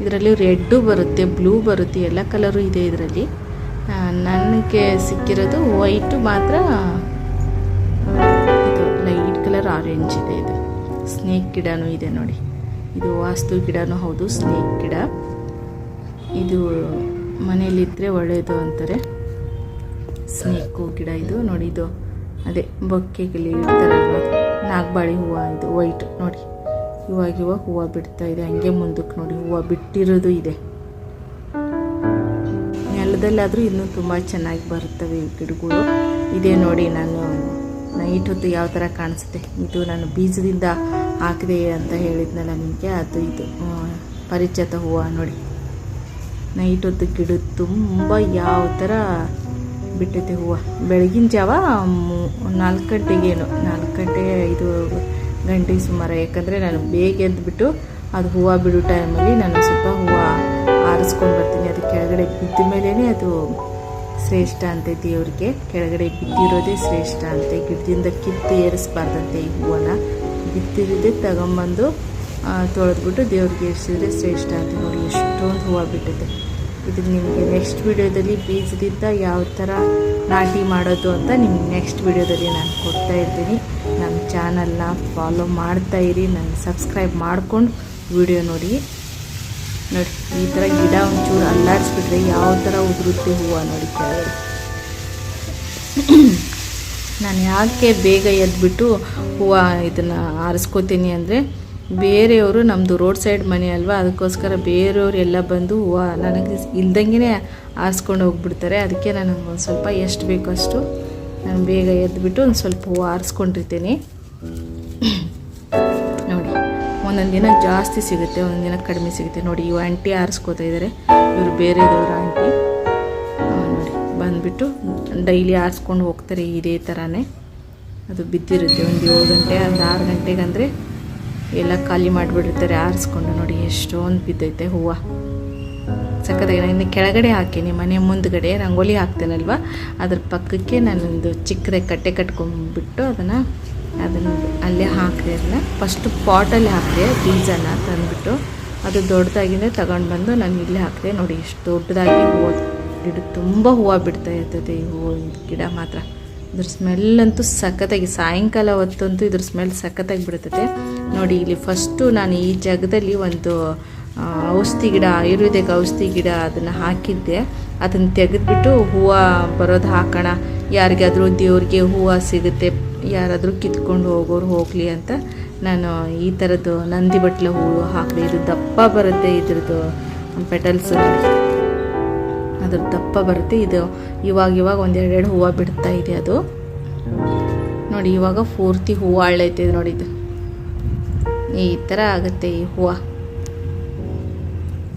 ಇದರಲ್ಲಿ ರೆಡ್ಡು ಬರುತ್ತೆ, ಬ್ಲೂ ಬರುತ್ತೆ, ಎಲ್ಲ ಕಲರು ಇದೆ ಇದರಲ್ಲಿ. ನನಗೆ ಸಿಕ್ಕಿರೋದು ವೈಟು ಮಾತ್ರ, ಇದು ಲೈಟ್ ಕಲರ್ ಆರೆಂಜ್ ಇದೆ. ಇದು ಸ್ನೇಕ್ ಗಿಡನೂ ಇದೆ ನೋಡಿ. ಇದು ವಾಸ್ತು ಗಿಡನೂ ಹೌದು, ಸ್ನೇಕ್ ಗಿಡ. ಇದು ಮನೆಯಲ್ಲಿದ್ದರೆ ಒಳ್ಳೆಯದು ಅಂತಾರೆ, ಸ್ನೇಕು ಗಿಡ ಇದು ನೋಡಿ. ಇದು ಅದೇ ಬೊಕ್ಕೆಗೆ ಇಡ್ತಾರಲ್ವ, ನಾಗಬಾಳಿ ಹೂವು. ಇದು ವೈಟ್ ನೋಡಿ, ಇವಾಗ ಹೂವು ಬಿಡ್ತಾ ಇದೆ. ಹಂಗೆ ಮುಂದಕ್ಕೆ ನೋಡಿ ಹೂವು ಬಿಟ್ಟಿರೋದು ಇದೆ. ನೆಲದಲ್ಲಾದರೂ ಇನ್ನೂ ತುಂಬ ಚೆನ್ನಾಗಿ ಬರುತ್ತವೆ ಈ ಗಿಡಗಳು. ಇದೇ ನೋಡಿ, ನಾನು ನೈಟ್ ಹೊತ್ತು ಯಾವ ಥರ ಕಾಣಿಸುತ್ತೆ. ಇದು ನಾನು ಬೀಜದಿಂದ ಹಾಕಿದೆ ಅಂತ ಹೇಳಿದ್ನಲ್ಲ ನಿಮಗೆ, ಅದು ಇದು ಪರಿಚತ ಹೂವು ನೋಡಿ. ನೈಟ್ ಹೊತ್ತು ಗಿಡ ತುಂಬ ಯಾವ ಥರ ಬಿಟ್ಟೈತೆ ಹೂವು. ಬೆಳಗಿನ ಜಾವ 4 ಗಂಟೆಗೇನು, 4 ಗಂಟೆ 5 ಗಂಟೆಗೆ ಸುಮಾರು. ಯಾಕಂದರೆ ನಾನು ಬೇಗ ಎದ್ದುಬಿಟ್ಟು ಅದು ಹೂವು ಬಿಡೋ ಟೈಮಲ್ಲಿ ನಾನು ಸ್ವಲ್ಪ ಹೂವು ಆರಿಸ್ಕೊಂಡು ಬರ್ತೀನಿ. ಅದು ಕೆಳಗಡೆ ಬಿದ್ದ ಮೇಲೇ ಅದು ಶ್ರೇಷ್ಠ ಅಂತೆ ದೇವ್ರಿಗೆ. ಕೆಳಗಡೆ ಬಿದ್ದಿರೋದೇ ಶ್ರೇಷ್ಠ ಅಂತೆ. ಗಿಡದಿಂದ ಕಿತ್ತು ಏರಿಸ್ಬಾರ್ದಂತೆ ಈ ಹೂವನ್ನ. ಬಿತ್ತಿರೋದೇ ತಗೊಂಬಂದು ತೊಳೆದ್ಬಿಟ್ಟು ದೇವ್ರಿಗೆ ಏರಿಸಿದ್ರೆ ಶ್ರೇಷ್ಠ ಅಂತ. ನೋಡಿ ಎಷ್ಟೊಂದು ಹೂವು ಬಿಟ್ಟಿದೆ. ಇದಕ್ಕೆ ನಿಮಗೆ ನೆಕ್ಸ್ಟ್ ವಿಡಿಯೋದಲ್ಲಿ ಬೀಜದಿಂದ ಯಾವ ಥರ ನಾಟಿ ಮಾಡೋದು ಅಂತ ನಿಮ್ಗೆ ನೆಕ್ಸ್ಟ್ ವಿಡಿಯೋದಲ್ಲಿ ನಾನು ಕೊಡ್ತಾ ಇರ್ತೀನಿ. ನಮ್ಮ ಚಾನಲ್ನ ಫಾಲೋ ಮಾಡ್ತಾಯಿರಿ, ನನಗೆ ಸಬ್ಸ್ಕ್ರೈಬ್ ಮಾಡ್ಕೊಂಡು ವಿಡಿಯೋ ನೋಡಿ. ಈ ಥರ ಗಿಡ ಒಂಚೂರು ಅಲ್ಲಾಡಿಸ್ಬಿಟ್ರೆ ಯಾವ ಥರ ಉದುರುತ್ತೆ ಹೂವು ನೋಡಿ ಕೆಳಗಡೆ. ನಾನು ಯಾಕೆ ಬೇಗ ಎದ್ಬಿಟ್ಟು ಹೂವು ಇದನ್ನು ಆರಿಸ್ಕೋತೀನಿ ಅಂದರೆ, ಬೇರೆಯವರು ನಮ್ಮದು ರೋಡ್ ಸೈಡ್ ಮನೆ ಅಲ್ವಾ, ಅದಕ್ಕೋಸ್ಕರ ಬೇರೆಯವರು ಎಲ್ಲ ಬಂದು ಹೂವು ನನಗೆ ಇಲ್ದಂಗೆ ಆರಿಸ್ಕೊಂಡು ಹೋಗ್ಬಿಡ್ತಾರೆ. ಅದಕ್ಕೆ ನನಗೆ ಒಂದು ಸ್ವಲ್ಪ ಎಷ್ಟು ಬೇಕೋ ಅಷ್ಟು ನಾನು ಬೇಗ ಎದ್ಬಿಟ್ಟು ಒಂದು ಸ್ವಲ್ಪ ಹೂವು ಆರಿಸ್ಕೊಂಡಿರ್ತೀನಿ. ನೋಡಿ ಒಂದೊಂದು ದಿನ ಜಾಸ್ತಿ ಸಿಗುತ್ತೆ, ಒಂದೊಂದು ದಿನ ಕಡಿಮೆ ಸಿಗುತ್ತೆ. ನೋಡಿ ಇವು ಆಂಟಿ ಆರಿಸ್ಕೋತಾ ಇದ್ದಾರೆ, ಇವರು ಬೇರೆದವರು ಆಂಟಿ. ನೋಡಿ ಬಂದುಬಿಟ್ಟು ಡೈಲಿ ಆರಿಸ್ಕೊಂಡು ಹೋಗ್ತಾರೆ ಇದೇ ಥರನೇ. ಅದು ಬಿದ್ದಿರುತ್ತೆ ಒಂದು 7 ಗಂಟೆ ಒಂದು 6 ಗಂಟೆಗಂದರೆ ಎಲ್ಲ ಖಾಲಿ ಮಾಡಿಬಿಟ್ಟಿರ್ತಾರೆ ಆರಿಸ್ಕೊಂಡು. ನೋಡಿ ಎಷ್ಟೊಂದು ಬಿದ್ದೈತೆ ಹೂವು, ಸಕ್ಕತ್ತಾಗಿ. ಇನ್ನು ಕೆಳಗಡೆ ಹಾಕೀನಿ, ಮನೆ ಮುಂದ್ಗಡೆ ರಂಗೋಲಿ ಹಾಕ್ತೇನಲ್ವ, ಅದ್ರ ಪಕ್ಕಕ್ಕೆ ನಾನೊಂದು ಚಿಕ್ಕದಾಗಿ ಕಟ್ಟೆ ಕಟ್ಕೊಂಡ್ಬಿಟ್ಟು ಅದನ್ನು ಅಲ್ಲೇ ಹಾಕಿದೆ. ಅದನ್ನು ಫಸ್ಟು ಪಾಟಲ್ಲಿ ಹಾಕಿದೆ, ಬೀಜನ ತಂದುಬಿಟ್ಟು ಅದು ದೊಡ್ಡದಾಗಿಂದ ತಗೊಂಡು ಬಂದು ನಾನು ಇಲ್ಲೇ ಹಾಕಿದೆ. ನೋಡಿ ಎಷ್ಟು ದೊಡ್ಡದಾಗಿ ಹೂವು, ಗಿಡ ತುಂಬ ಹೂವು ಬಿಡ್ತಾ ಇರ್ತದೆ ಈ ಹೂವು ಗಿಡ ಮಾತ್ರ. ಇದ್ರ ಸ್ಮೆಲ್ಲಂತೂ ಸಖತ್ತಾಗಿ, ಸಾಯಂಕಾಲ ಹೊತ್ತಂತೂ ಇದ್ರ ಸ್ಮೆಲ್ ಸಖತ್ತಾಗಿ ಬಿಡ್ತದೆ. ನೋಡಿ ಇಲ್ಲಿ ಫಸ್ಟು ನಾನು ಈ ಜಾಗದಲ್ಲಿ ಒಂದು ಔಷಧಿ ಗಿಡ, ಆಯುರ್ವೇದಿಕ್ ಔಷಧಿ ಗಿಡ ಅದನ್ನು ಹಾಕಿದ್ದೆ. ಅದನ್ನು ತೆಗೆದುಬಿಟ್ಟು ಹೂವು ಬರೋದು ಹಾಕೋಣ, ಯಾರಿಗಾದರೂ ದೇವ್ರಿಗೆ ಹೂವು ಸಿಗುತ್ತೆ, ಯಾರಾದರೂ ಕಿತ್ಕೊಂಡು ಹೋಗೋರು ಹೋಗಲಿ ಅಂತ ನಾನು ಈ ಥರದ್ದು ನಂದಿ ಬಟ್ಲ ಹೂವು ಹಾಕಿದೆ. ಇದು ದಪ್ಪ ಬರುತ್ತೆ, ಇದ್ರದ್ದು ಪೆಟಲ್ಸ್ ಅದ್ರ ದಪ್ಪ ಬರುತ್ತೆ. ಇದು ಇವಾಗ ಒಂದೆರಡು ಹೂವು ಬಿಡ್ತಾ ಇದೆ. ಅದು ನೋಡಿ ಇವಾಗ ಪೂರ್ತಿ ಹೂವು ಅಳ್ಳೈತೆ ನೋಡಿ. ಇದು ಈ ಥರ ಆಗುತ್ತೆ ಈ ಹೂವು.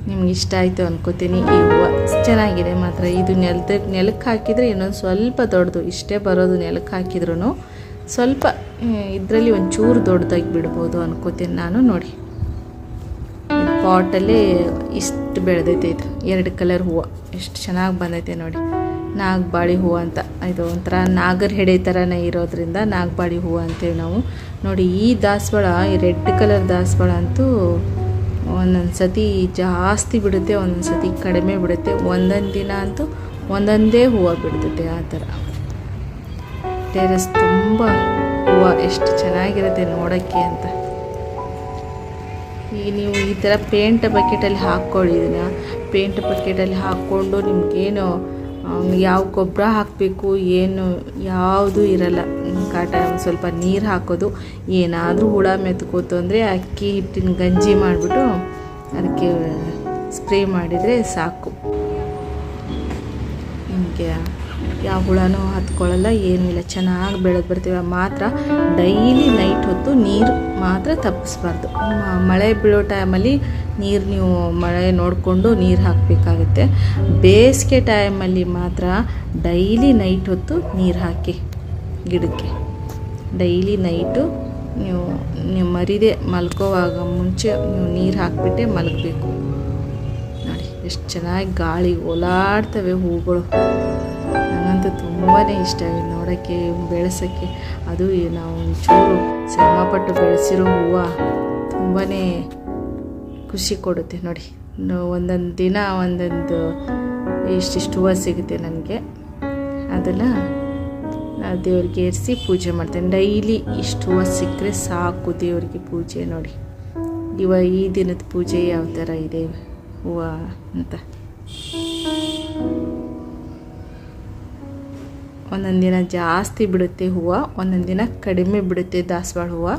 ನಿಮ್ಗೆ ಇಷ್ಟ ಆಯಿತು ಅನ್ಕೋತೀನಿ. ಈ ಹೂವು ಚೆನ್ನಾಗಿದೆ ಮಾತ್ರ. ಇದು ನೆಲಕ್ಕೆ ಹಾಕಿದರೆ ಇನ್ನೊಂದು ಸ್ವಲ್ಪ ದೊಡ್ಡದು, ಇಷ್ಟೇ ಬರೋದು. ನೆಲಕ್ಕೆ ಹಾಕಿದ್ರೂ ಸ್ವಲ್ಪ ಇದರಲ್ಲಿ ಒಂಚೂರು ದೊಡ್ಡದಾಗಿ ಬಿಡ್ಬೋದು ಅನ್ಕೋತೀನಿ ನಾನು. ನೋಡಿ ಪಾಟಲ್ಲಿ ಇಷ್ಟು ಬೆಳೆದೈತೆ. ಇದು 2 ಕಲರ್ ಹೂವು ಎಷ್ಟು ಚೆನ್ನಾಗಿ ಬಂದೈತೆ ನೋಡಿ. ನಾಗಬಾಳಿ ಹೂವು ಅಂತ, ಇದು ಒಂಥರ ನಾಗರ ಹೆಡೆ ಥರನೇ ಇರೋದ್ರಿಂದ ನಾಗಬಾಳಿ ಹೂವು ಅಂತೇಳಿ ನಾವು. ನೋಡಿ ಈ ದಾಸವಾಳ, ಈ ರೆಡ್ ಕಲರ್ ದಾಸವಾಳ ಅಂತೂ ಒಂದೊಂದು ಸತಿ ಜಾಸ್ತಿ ಬಿಡುತ್ತೆ, ಒಂದೊಂದು ಸತಿ ಕಡಿಮೆ ಬಿಡುತ್ತೆ. ಒಂದೊಂದು ದಿನ ಅಂತೂ ಒಂದೊಂದೇ ಹೂವು ಬಿಡ್ತೈತೆ ಆ ಥರ. ಟೆರೆಸ್ ತುಂಬ ಹೂವು ಎಷ್ಟು ಚೆನ್ನಾಗಿರುತ್ತೆ ನೋಡೋಕ್ಕೆ ಅಂತ. ಈಗ ನೀವು ಈ ಥರ ಪೇಂಟ್ ಬಕೆಟಲ್ಲಿ ಹಾಕ್ಕೊಳ್ಳಿ. ಇದನ್ನು ಪೇಂಟ್ ಬಕೆಟಲ್ಲಿ ಹಾಕ್ಕೊಂಡು ನಿಮಗೇನು ಯಾವ ಗೊಬ್ಬರ ಹಾಕಬೇಕು ಏನು ಯಾವುದೂ ಇರಲ್ಲ. ಕಾಟ ಸ್ವಲ್ಪ ನೀರು ಹಾಕೋದು, ಏನಾದರೂ ಹುಳ ಮೆತ್ಕೋತು ಅಂದರೆ ಅಕ್ಕಿ ಹಿಟ್ಟಿನ ಗಂಜಿ ಮಾಡಿಬಿಟ್ಟು ಅದಕ್ಕೆ ಸ್ಪ್ರೇ ಮಾಡಿದರೆ ಸಾಕು. ನಿಮಗೆ ಯಾವ ಹುಳನೂ ಹತ್ಕೊಳ್ಳಲ್ಲ, ಏನೂ ಇಲ್ಲ, ಚೆನ್ನಾಗಿ ಬೆಳೆದು ಬರ್ತೀವಿ. ಮಾತ್ರ ಡೈಲಿ ನೈಟ್ ಹೊತ್ತು ನೀರು ಮಾತ್ರ ತಪ್ಪಿಸ್ಬಾರ್ದು. ಮಳೆ ಬೀಳೋ ಟೈಮಲ್ಲಿ ನೀರು ನೀವು ಮಳೆ ನೋಡಿಕೊಂಡು ನೀರು ಹಾಕಬೇಕಾಗುತ್ತೆ. ಬೇಸಿಗೆ ಟೈಮಲ್ಲಿ ಮಾತ್ರ ಡೈಲಿ ನೈಟ್ ಹೊತ್ತು ನೀರು ಹಾಕಿ ಗಿಡಕ್ಕೆ. ಡೈಲಿ ನೈಟು ನೀವು ಮರಿದೆ ಮಲ್ಕೋವಾಗ ಮುಂಚೆ ನೀವು ನೀರು ಹಾಕಿಬಿಟ್ಟೆ ಮಲಗಬೇಕು. ನೋಡಿ ಎಷ್ಟು ಚೆನ್ನಾಗಿ ಗಾಳಿ ಓಲಾಡ್ತವೆ ಹೂಗಳು. ನನಗಂತೂ ತುಂಬಾ ಇಷ್ಟ ಆಗಿದೆ ನೋಡೋಕ್ಕೆ, ಬೆಳೆಸೋಕ್ಕೆ. ಅದು ನಾವು ಒಂಚೂರು ಶ್ರಮಪಟ್ಟು ಬೆಳೆಸಿರೋ ಹೂವು ತುಂಬಾ ಖುಷಿ ಕೊಡುತ್ತೆ. ನೋಡಿ ಒಂದೊಂದು ದಿನ ಒಂದೊಂದು ಇಷ್ಟಿಷ್ಟು ಹೂವು ಸಿಗುತ್ತೆ ನನಗೆ. ಅದನ್ನು ನಾವು ದೇವ್ರಿಗೆ ಏರಿಸಿ ಪೂಜೆ ಮಾಡ್ತೇನೆ. ಡೈಲಿ ಇಷ್ಟು ಹೂವು ಸಿಕ್ಕರೆ ಸಾಕು ದೇವರಿಗೆ ಪೂಜೆ. ನೋಡಿ ಈ ದಿನದ ಪೂಜೆ ಯಾವ ಥರ ಇದೆ ಹೂವು ಅಂತ. ಒಂದೊಂದು ದಿನ ಜಾಸ್ತಿ ಬಿಡುತ್ತೆ ಹೂವು, ಒಂದೊಂದು ದಿನ ಕಡಿಮೆ ಬಿಡುತ್ತೆ ದಾಸವಾಳ ಹೂವು.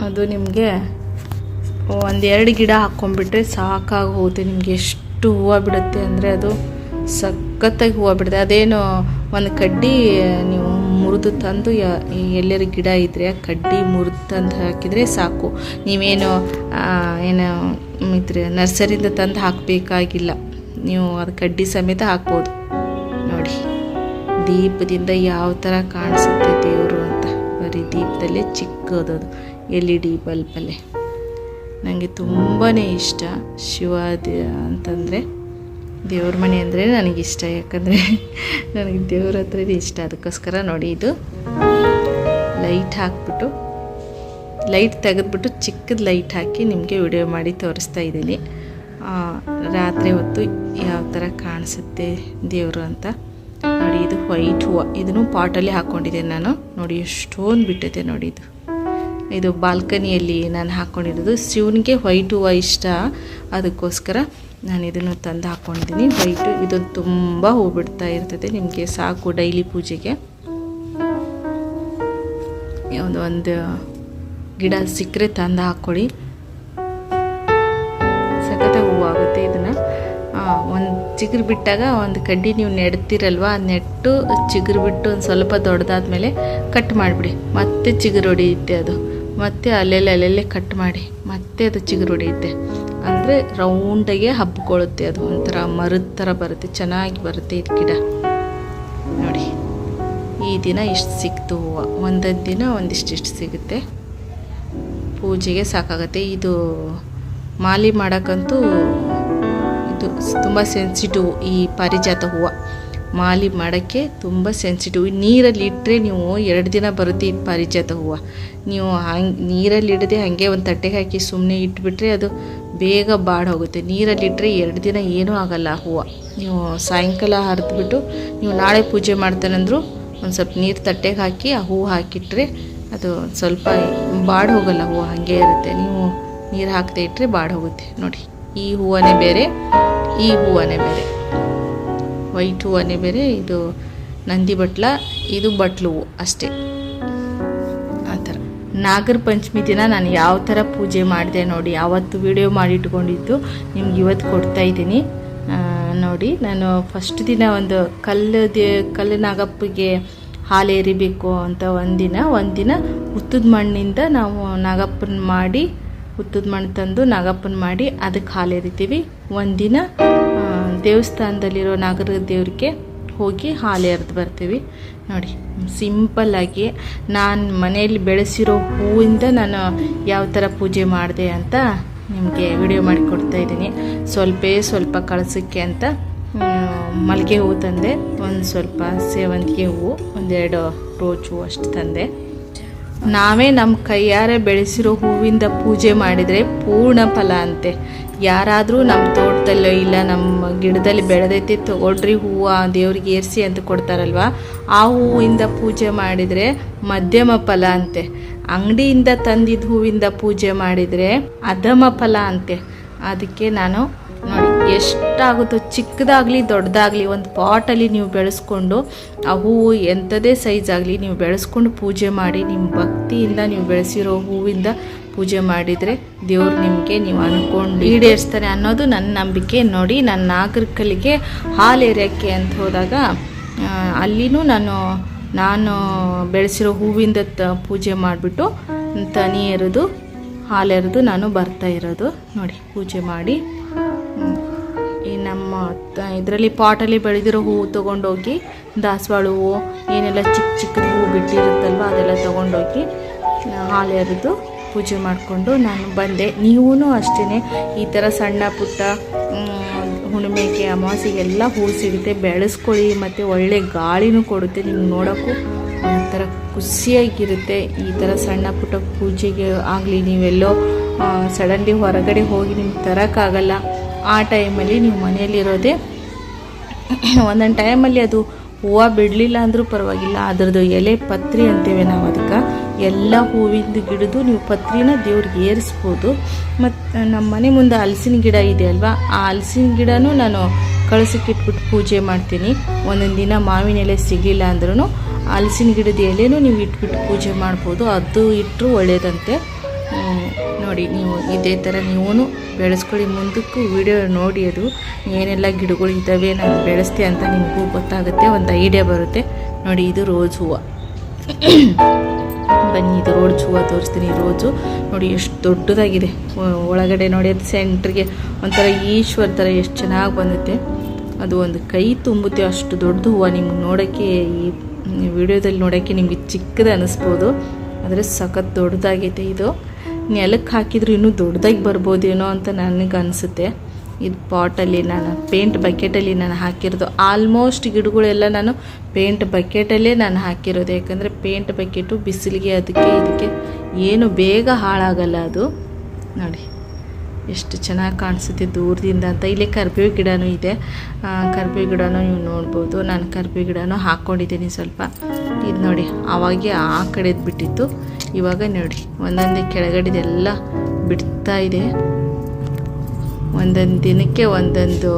ಅದು ನಿಮಗೆ 1-2 ಗಿಡ ಹಾಕ್ಕೊಂಡ್ಬಿಟ್ರೆ ಸಾಕಾಗಿ ಹೋಗುತ್ತೆ. ನಿಮಗೆ ಎಷ್ಟು ಹೂವು ಬಿಡುತ್ತೆ ಅಂದರೆ ಅದು ಸಖತ್ತಾಗಿ ಹೂವು ಬಿಡುತ್ತೆ. ಅದೇನು ಒಂದು ಕಡ್ಡಿ ನೀವು ಮುರಿದು ತಂದು ಎಲ್ಲರ ಗಿಡ ಇದ್ದರೆ ಕಡ್ಡಿ ಮುರಿದು ತಂದು ಹಾಕಿದರೆ ಸಾಕು. ನೀವೇನು ನರ್ಸರಿಯಿಂದ ತಂದು ಹಾಕಬೇಕಾಗಿಲ್ಲ, ನೀವು ಅದು ಕಡ್ಡಿ ಸಮೇತ ಹಾಕ್ಬೋದು. ನೋಡಿ ದೀಪದಿಂದ ಯಾವ ಥರ ಕಾಣಿಸುತ್ತೆ ದೇವರು ಅಂತ. ಬರೀ ದೀಪದಲ್ಲೇ ಚಿಕ್ಕದದು LED ಬಲ್ಬಲ್ಲೇ. ನನಗೆ ತುಂಬಾ ಇಷ್ಟ ಶಿವ ಅಂತಂದರೆ. ದೇವ್ರ ಮನೆ ಅಂದರೆ ನನಗಿಷ್ಟ, ಯಾಕಂದರೆ ನನಗೆ ದೇವ್ರ ಹತ್ರನೇ ಇಷ್ಟ. ಅದಕ್ಕೋಸ್ಕರ ನೋಡಿ, ಇದು ಲೈಟ್ ಹಾಕ್ಬಿಟ್ಟು, ಲೈಟ್ ತೆಗೆದ್ಬಿಟ್ಟು ಚಿಕ್ಕದು ಲೈಟ್ ಹಾಕಿ ನಿಮಗೆ ವಿಡಿಯೋ ಮಾಡಿ ತೋರಿಸ್ತಾ ಇದ್ದೀನಿ. ರಾತ್ರಿ ಹೊತ್ತು ಯಾವ ಥರ ಕಾಣಿಸುತ್ತೆ ದೇವರು ಅಂತ ನೋಡಿ. ಇದು ವೈಟ್ ಹೂವು, ಇದನ್ನು ಪಾಟಲ್ಲಿ ಹಾಕ್ಕೊಂಡಿದ್ದೇನೆ ನಾನು. ನೋಡಿ ಎಷ್ಟೊಂದು ಬಿಟ್ಟಿದೆ ನೋಡಿ. ಇದು ಬಾಲ್ಕನಿಯಲ್ಲಿ ನಾನು ಹಾಕ್ಕೊಂಡಿರೋದು. ಶಿವನಿಗೆ ವೈಟ್ ಹೂವು ಇಷ್ಟ, ಅದಕ್ಕೋಸ್ಕರ ನಾನು ಇದನ್ನು ತಂದು ಹಾಕ್ಕೊಂಡಿದ್ದೀನಿ. ವೈಟು ಇದು ತುಂಬ ಹೂ ಬಿಡ್ತಾ ಇರ್ತದೆ, ನಿಮಗೆ ಸಾಕು ಡೈಲಿ ಪೂಜೆಗೆ. ಒಂದು ಗಿಡ ಸಿಕ್ಕರೆ ತಂದು ಹಾಕ್ಕೊಳ್ಳಿ, ಸಖತ್ತಾಗಿ ಹೂವು ಆಗುತ್ತೆ. ಇದನ್ನು ಒಂದು ಚಿಗುರು ಬಿಟ್ಟಾಗ ಒಂದು ಕಡ್ಡಿ ನೀವು ನೆಡ್ತೀರಲ್ವ, ನೆಟ್ಟು ಚಿಗುರು ಬಿಟ್ಟು ಒಂದು ಸ್ವಲ್ಪ ದೊಡ್ಡದಾದ್ಮೇಲೆ ಕಟ್ ಮಾಡಿಬಿಡಿ, ಮತ್ತೆ ಚಿಗುರು ಹೊಡೆಯುತ್ತೆ ಅದು. ಮತ್ತೆ ಅಲ್ಲೆಲ್ಲೇ ಕಟ್ ಮಾಡಿ ಮತ್ತೆ ಅದು ಚಿಗುರು ಹೊಡೆಯುತ್ತೆ. ಅಂದರೆ ರೌಂಡಾಗೆ ಹಬ್ಕೊಳ್ಳುತ್ತೆ, ಅದು ಒಂಥರ ಮರದ ಥರ ಬರುತ್ತೆ, ಚೆನ್ನಾಗಿ ಬರುತ್ತೆ ಇದು ಗಿಡ. ನೋಡಿ ಈ ದಿನ ಇಷ್ಟು ಸಿಕ್ತು ಹೂವು, ಒಂದೊಂದು ದಿನ ಒಂದಿಷ್ಟಿಷ್ಟು ಸಿಗುತ್ತೆ, ಪೂಜೆಗೆ ಸಾಕಾಗತ್ತೆ. ಇದು ಮಾಲಿ ಮಾಡೋಕ್ಕಂತೂ ಇದು ತುಂಬ ಸೆನ್ಸಿಟಿವ್. ಈ ಪಾರಿಜಾತ ಹೂವು ಮಾಲಿ ಮಾಡೋಕ್ಕೆ ತುಂಬ ಸೆನ್ಸಿಟಿವ್. ನೀರಲ್ಲಿ ಇಟ್ಟರೆ ನೀವು 2 ದಿನ ಬರುತ್ತೆ ಈ ಪಾರಿಜಾತ ಹೂವು. ನೀವು ನೀರಲ್ಲಿ ಇಡದೆ ಹಾಗೆ ಒಂದು ತಟ್ಟೆಗೆ ಹಾಕಿ ಸುಮ್ಮನೆ ಇಟ್ಬಿಟ್ರೆ ಅದು ಬೇಗ ಬಾಡೋಗುತ್ತೆ. ನೀರಲ್ಲಿ ಇಟ್ಟರೆ 2 ದಿನ ಏನೂ ಆಗೋಲ್ಲ ಹೂವು. ನೀವು ಸಾಯಂಕಾಲ ಹರಿದ್ಬಿಟ್ಟು ನೀವು ನಾಳೆ ಪೂಜೆ ಮಾಡ್ತಾನಂದ್ರು ಒಂದು ಸ್ವಲ್ಪ ನೀರು ತಟ್ಟೆಗೆ ಹಾಕಿ ಆ ಹೂವು ಹಾಕಿಟ್ರೆ ಅದು ಸ್ವಲ್ಪ ಬಾಡಿ ಹೋಗಲ್ಲ, ಹೂವು ಹಾಗೆ ಇರುತ್ತೆ. ನೀವು ನೀರು ಹಾಕದೆ ಇಟ್ಟರೆ ಬಾಡಿ ಹೋಗುತ್ತೆ. ನೋಡಿ ಈ ಹೂವನೇ ಬೇರೆ, ಈ ಹೂವನೇ ಬೇರೆ, ವೈಟ್ ಹೂವನೇ ಬೇರೆ. ಇದು ನಂದಿ ಬಟ್ಲ, ಇದು ಬಟ್ಲು ಹೂವು ಅಷ್ಟೇ. ಆ ಥರ ನಾಗರ ಪಂಚಮಿ ದಿನ ನಾನು ಯಾವ ಥರ ಪೂಜೆ ಮಾಡಿದೆ ನೋಡಿ, ಆವತ್ತು ವಿಡಿಯೋ ಮಾಡಿಟ್ಕೊಂಡಿದ್ದು ನಿಮ್ಗೆ ಇವತ್ತು ಕೊಡ್ತಾಯಿದ್ದೀನಿ ನೋಡಿ. ನಾನು ಫಸ್ಟ್ ದಿನ ಒಂದು ಕಲ್ಲು ನಾಗಪ್ಪಗೆ ಹಾಲು ಎರಿಬೇಕು ಅಂತ ಒಂದಿನ ಹುತ್ತದ ಮಣ್ಣಿಂದ ನಾವು ನಾಗಪ್ಪನ ಮಾಡಿ, ಹುತ್ತದ ಮಣ್ಣು ತಂದು ನಾಗಪ್ಪನ ಮಾಡಿ ಅದಕ್ಕೆ ಹಾಲು ಎರಿತೀವಿ. ಒಂದಿನ ದೇವಸ್ಥಾನದಲ್ಲಿರೋ ನಾಗರ ದೇವ್ರಿಗೆ ಹೋಗಿ ಹಾಲು ಎರೆದು ಬರ್ತೀವಿ. ನೋಡಿ ಸಿಂಪಲ್ಲಾಗಿ ನಾನು ಮನೆಯಲ್ಲಿ ಬೆಳೆಸಿರೋ ಹೂವಿಂದ ನಾನು ಯಾವ ಥರ ಪೂಜೆ ಮಾಡಿದೆ ಅಂತ ನಿಮಗೆ ವಿಡಿಯೋ ಮಾಡಿ ಕೊಡ್ತಾ ಇದ್ದೀನಿ. ಸ್ವಲ್ಪ ಕಳಸಕ್ಕೆ ಅಂತ ಮಲ್ಲಿಗೆ ಹೂವು ತಂದೆ, ಒಂದು ಸ್ವಲ್ಪ ಸೇವಂತಿಗೆ ಹೂವು, 1-2 ರೋಜ್ ಹೂವು ಅಷ್ಟು ತಂದೆ. ನಾವೇ ನಮ್ಮ ಕೈಯಾರೆ ಬೆಳೆಸಿರೋ ಹೂವಿಂದ ಪೂಜೆ ಮಾಡಿದರೆ ಪೂರ್ಣ ಫಲ ಅಂತೆ. ಯಾರಾದರೂ ನಮ್ಮ ತೋಟದಲ್ಲೋ ಇಲ್ಲ ನಮ್ಮ ಗಿಡದಲ್ಲಿ ಬೆಳೆದೈತೆ ತಗೊಳ್ರಿ ಹೂವು ದೇವ್ರಿಗೆ ಏರಿಸಿ ಅಂತ ಕೊಡ್ತಾರಲ್ವ, ಆ ಹೂವಿಂದ ಪೂಜೆ ಮಾಡಿದರೆ ಮಧ್ಯಮ ಫಲ ಅಂತೆ. ಅಂಗಡಿಯಿಂದ ತಂದಿದ್ದ ಹೂವಿಂದ ಪೂಜೆ ಮಾಡಿದರೆ ಅಧಮ ಫಲ ಅಂತೆ. ಅದಕ್ಕೆ ನಾನು ನೋಡಿ ಎಷ್ಟಾಗುತ್ತೋ, ಚಿಕ್ಕದಾಗಲಿ ದೊಡ್ಡದಾಗಲಿ ಒಂದು ಪಾಟಲ್ಲಿ ನೀವು ಬೆಳೆಸ್ಕೊಂಡು ಆ ಹೂವು ಎಂಥದೇ ಸೈಜ್ ಆಗಲಿ ನೀವು ಬೆಳೆಸ್ಕೊಂಡು ಪೂಜೆ ಮಾಡಿ, ನಿಮ್ಮ ಭಕ್ತಿಯಿಂದ ನೀವು ಬೆಳೆಸಿರೋ ಹೂವಿಂದ ಪೂಜೆ ಮಾಡಿದರೆ ದೇವ್ರು ನಿಮಗೆ ನೀವು ಅಂದ್ಕೊಂಡು ಈಡೇರಿಸ್ತಾರೆ ಅನ್ನೋದು ನನ್ನ ನಂಬಿಕೆ. ನೋಡಿ ನನ್ನ ನಾಗರಿಕರಿಗೆ ಹಾಲು ಎರೆಯೋಕ್ಕೆ ಅಂತ ಹೋದಾಗ ಅಲ್ಲಿನೂ ನಾನು ಬೆಳೆಸಿರೋ ಹೂವಿಂದ ಪೂಜೆ ಮಾಡಿಬಿಟ್ಟು ತನಿ ಎರೆದು ಹಾಲು ಎರೆದು ನಾನು ಬರ್ತಾ ಇರೋದು. ನೋಡಿ ಪೂಜೆ ಮಾಡಿ ಈ ನಮ್ಮ ಇದರಲ್ಲಿ ಪಾಟಲ್ಲಿ ಬೆಳೆದಿರೋ ಹೂವು ತೊಗೊಂಡೋಗಿ, ದಾಸವಾಳ ಹೂವು ಏನೆಲ್ಲ ಚಿಕ್ಕ ಹೂವು ಬಿಟ್ಟಿರುತ್ತಲ್ವ ಅದೆಲ್ಲ ತೊಗೊಂಡೋಗಿ ಹಾಲು ಎರೆದು ಪೂಜೆ ಮಾಡಿಕೊಂಡು ನಾನು ಬಂದೆ. ನೀವೂ ಅಷ್ಟೇ ಈ ಥರ ಸಣ್ಣ ಪುಟ್ಟ ಹುಣ್ಣಿಮೆಗೆ ಅಮಾವಾಸ್ಯೆಗೆಲ್ಲ ಹೂವು ಸಿಗುತ್ತೆ, ಬೆಳೆಸ್ಕೊಳ್ಳಿ. ಮತ್ತು ಒಳ್ಳೆ ಗಾಳಿನೂ ಕೊಡುತ್ತೆ, ನಿಮ್ಗೆ ನೋಡೋಕ್ಕೂ ಒಂಥರ ಖುಷಿಯಾಗಿರುತ್ತೆ. ಈ ಥರ ಸಣ್ಣ ಪುಟ್ಟ ಪೂಜೆಗೆ ಆಗಲಿ ನೀವೆಲ್ಲೋ ಸಡನ್ಲಿ ಹೊರಗಡೆ ಹೋಗಿ ನಿಮ್ಗೆ ತರೋಕ್ಕಾಗಲ್ಲ, ಆ ಟೈಮಲ್ಲಿ ನೀವು ಮನೆಯಲ್ಲಿರೋದೇ ಒಂದೊಂದು ಟೈಮಲ್ಲಿ ಅದು ಹೂವು ಬಿಡಲಿಲ್ಲ ಅಂದರೂ ಪರವಾಗಿಲ್ಲ, ಅದರದ್ದು ಎಲೆ ಪತ್ರಿ ಅಂತೇವೆ ನಾವು ಅದಕ್ಕೆ. ಎಲ್ಲ ಹೂವಿಂದ ಗಿಡದು ನೀವು ಪತ್ರಿನ ದೇವ್ರಿಗೆ ಏರಿಸ್ಬೋದು. ಮತ್ತು ನಮ್ಮ ಮನೆ ಮುಂದೆ ಹಲಸಿನ ಗಿಡ ಇದೆ ಅಲ್ವಾ, ಆ ಹಲಸಿನ ಗಿಡನೂ ನಾನು ಕಳಸಕ್ಕೆ ಇಟ್ಬಿಟ್ಟು ಪೂಜೆ ಮಾಡ್ತೀನಿ. ಒಂದೊಂದು ದಿನ ಮಾವಿನ ಎಲೆ ಸಿಗಲಿಲ್ಲ ಅಂದ್ರೂ ಹಲಸಿನ ಗಿಡದ ಎಲೆನೂ ನೀವು ಇಟ್ಬಿಟ್ಟು ಪೂಜೆ ಮಾಡ್ಬೋದು, ಅದು ಇಟ್ಟರು ಒಳ್ಳೆಯದಂತೆ. ನೋಡಿ ನೀವು ಇದೇ ಥರ ನೀವು ಬೆಳೆಸ್ಕೊಳ್ಳಿ. ಮುಂದಕ್ಕೂ ವಿಡಿಯೋ ನೋಡಿ, ಅದು ಏನೆಲ್ಲ ಗಿಡಗಳು ಇದ್ದಾವೆ ನಾನು ಬೆಳೆಸ್ತೆ ಅಂತ ನಿಮಗೂ ಗೊತ್ತಾಗುತ್ತೆ, ಒಂದು ಐಡಿಯಾ ಬರುತ್ತೆ. ನೋಡಿ ಇದು ರೋಜ್ ಹೂವು, ಬನ್ನಿ ಇದು ರೋಜ್ ಹೂವು ತೋರಿಸ್ತೀನಿ. ರೋಜು ನೋಡಿ ಎಷ್ಟು ದೊಡ್ಡದಾಗಿದೆ, ಒಳಗಡೆ ನೋಡಿ ಅದು ಸೆಂಟ್ರಿಗೆ ಒಂಥರ ಈಶ್ವರ ಥರ ಎಷ್ಟು ಚೆನ್ನಾಗಿ ಬಂದುತ್ತೆ. ಅದು ಒಂದು ಕೈ ತುಂಬುತ್ತೆ ಅಷ್ಟು ದೊಡ್ಡ ಹೂವು. ನಿಮ್ಗೆ ನೋಡೋಕ್ಕೆ ಈ ವಿಡಿಯೋದಲ್ಲಿ ನೋಡೋಕ್ಕೆ ನಿಮಗೆ ಚಿಕ್ಕದು ಅನ್ನಿಸ್ಬೋದು, ಆದರೆ ಸಖತ್ ದೊಡ್ಡದಾಗೈತೆ. ಇದು ನೆಲಕ್ಕೆ ಹಾಕಿದ್ರು ಇನ್ನೂ ದೊಡ್ಡದಾಗಿ ಬರ್ಬೋದೇನೋ ಅಂತ ನನಗೆ ಅನಿಸುತ್ತೆ. ಇದು ಪಾಟಲ್ಲಿ ನಾನು ಪೇಂಟ್ ಬಕೆಟಲ್ಲಿ ನಾನು ಹಾಕಿರೋದು. ಆಲ್ಮೋಸ್ಟ್ ಗಿಡಗಳೆಲ್ಲ ನಾನು ಪೇಂಟ್ ಬಕೆಟಲ್ಲೇ ನಾನು ಹಾಕಿರೋದು. ಯಾಕಂದರೆ ಪೇಂಟ್ ಬಕೆಟು ಬಿಸಿಲಿಗೆ ಅದಕ್ಕೆ ಇದಕ್ಕೆ ಏನು ಬೇಗ ಹಾಳಾಗಲ್ಲ ಅದು. ನೋಡಿ ಎಷ್ಟು ಚೆನ್ನಾಗಿ ಕಾಣಿಸುತ್ತೆ ದೂರದಿಂದ ಅಂತ. ಇಲ್ಲಿ ಕರಿಬೇವು ಗಿಡನೂ ಇದೆ. ಕರಿಬೇವು ಗಿಡನೂ ನೀವು ನೋಡ್ಬೋದು. ನಾನು ಕರಿಬೇವು ಗಿಡನೂ ಹಾಕ್ಕೊಂಡಿದ್ದೀನಿ ಸ್ವಲ್ಪ. ಇದು ನೋಡಿ ಆವಾಗೆ ಆ ಕಡೆದು ಬಿಟ್ಟಿತ್ತು. ಇವಾಗ ನೋಡಿ ಒಂದೊಂದೇ ಕೆಳಗಡೆದೆಲ್ಲ ಬಿಡ್ತಾ ಇದೆ. ಒಂದೊಂದು ದಿನಕ್ಕೆ ಒಂದೊಂದು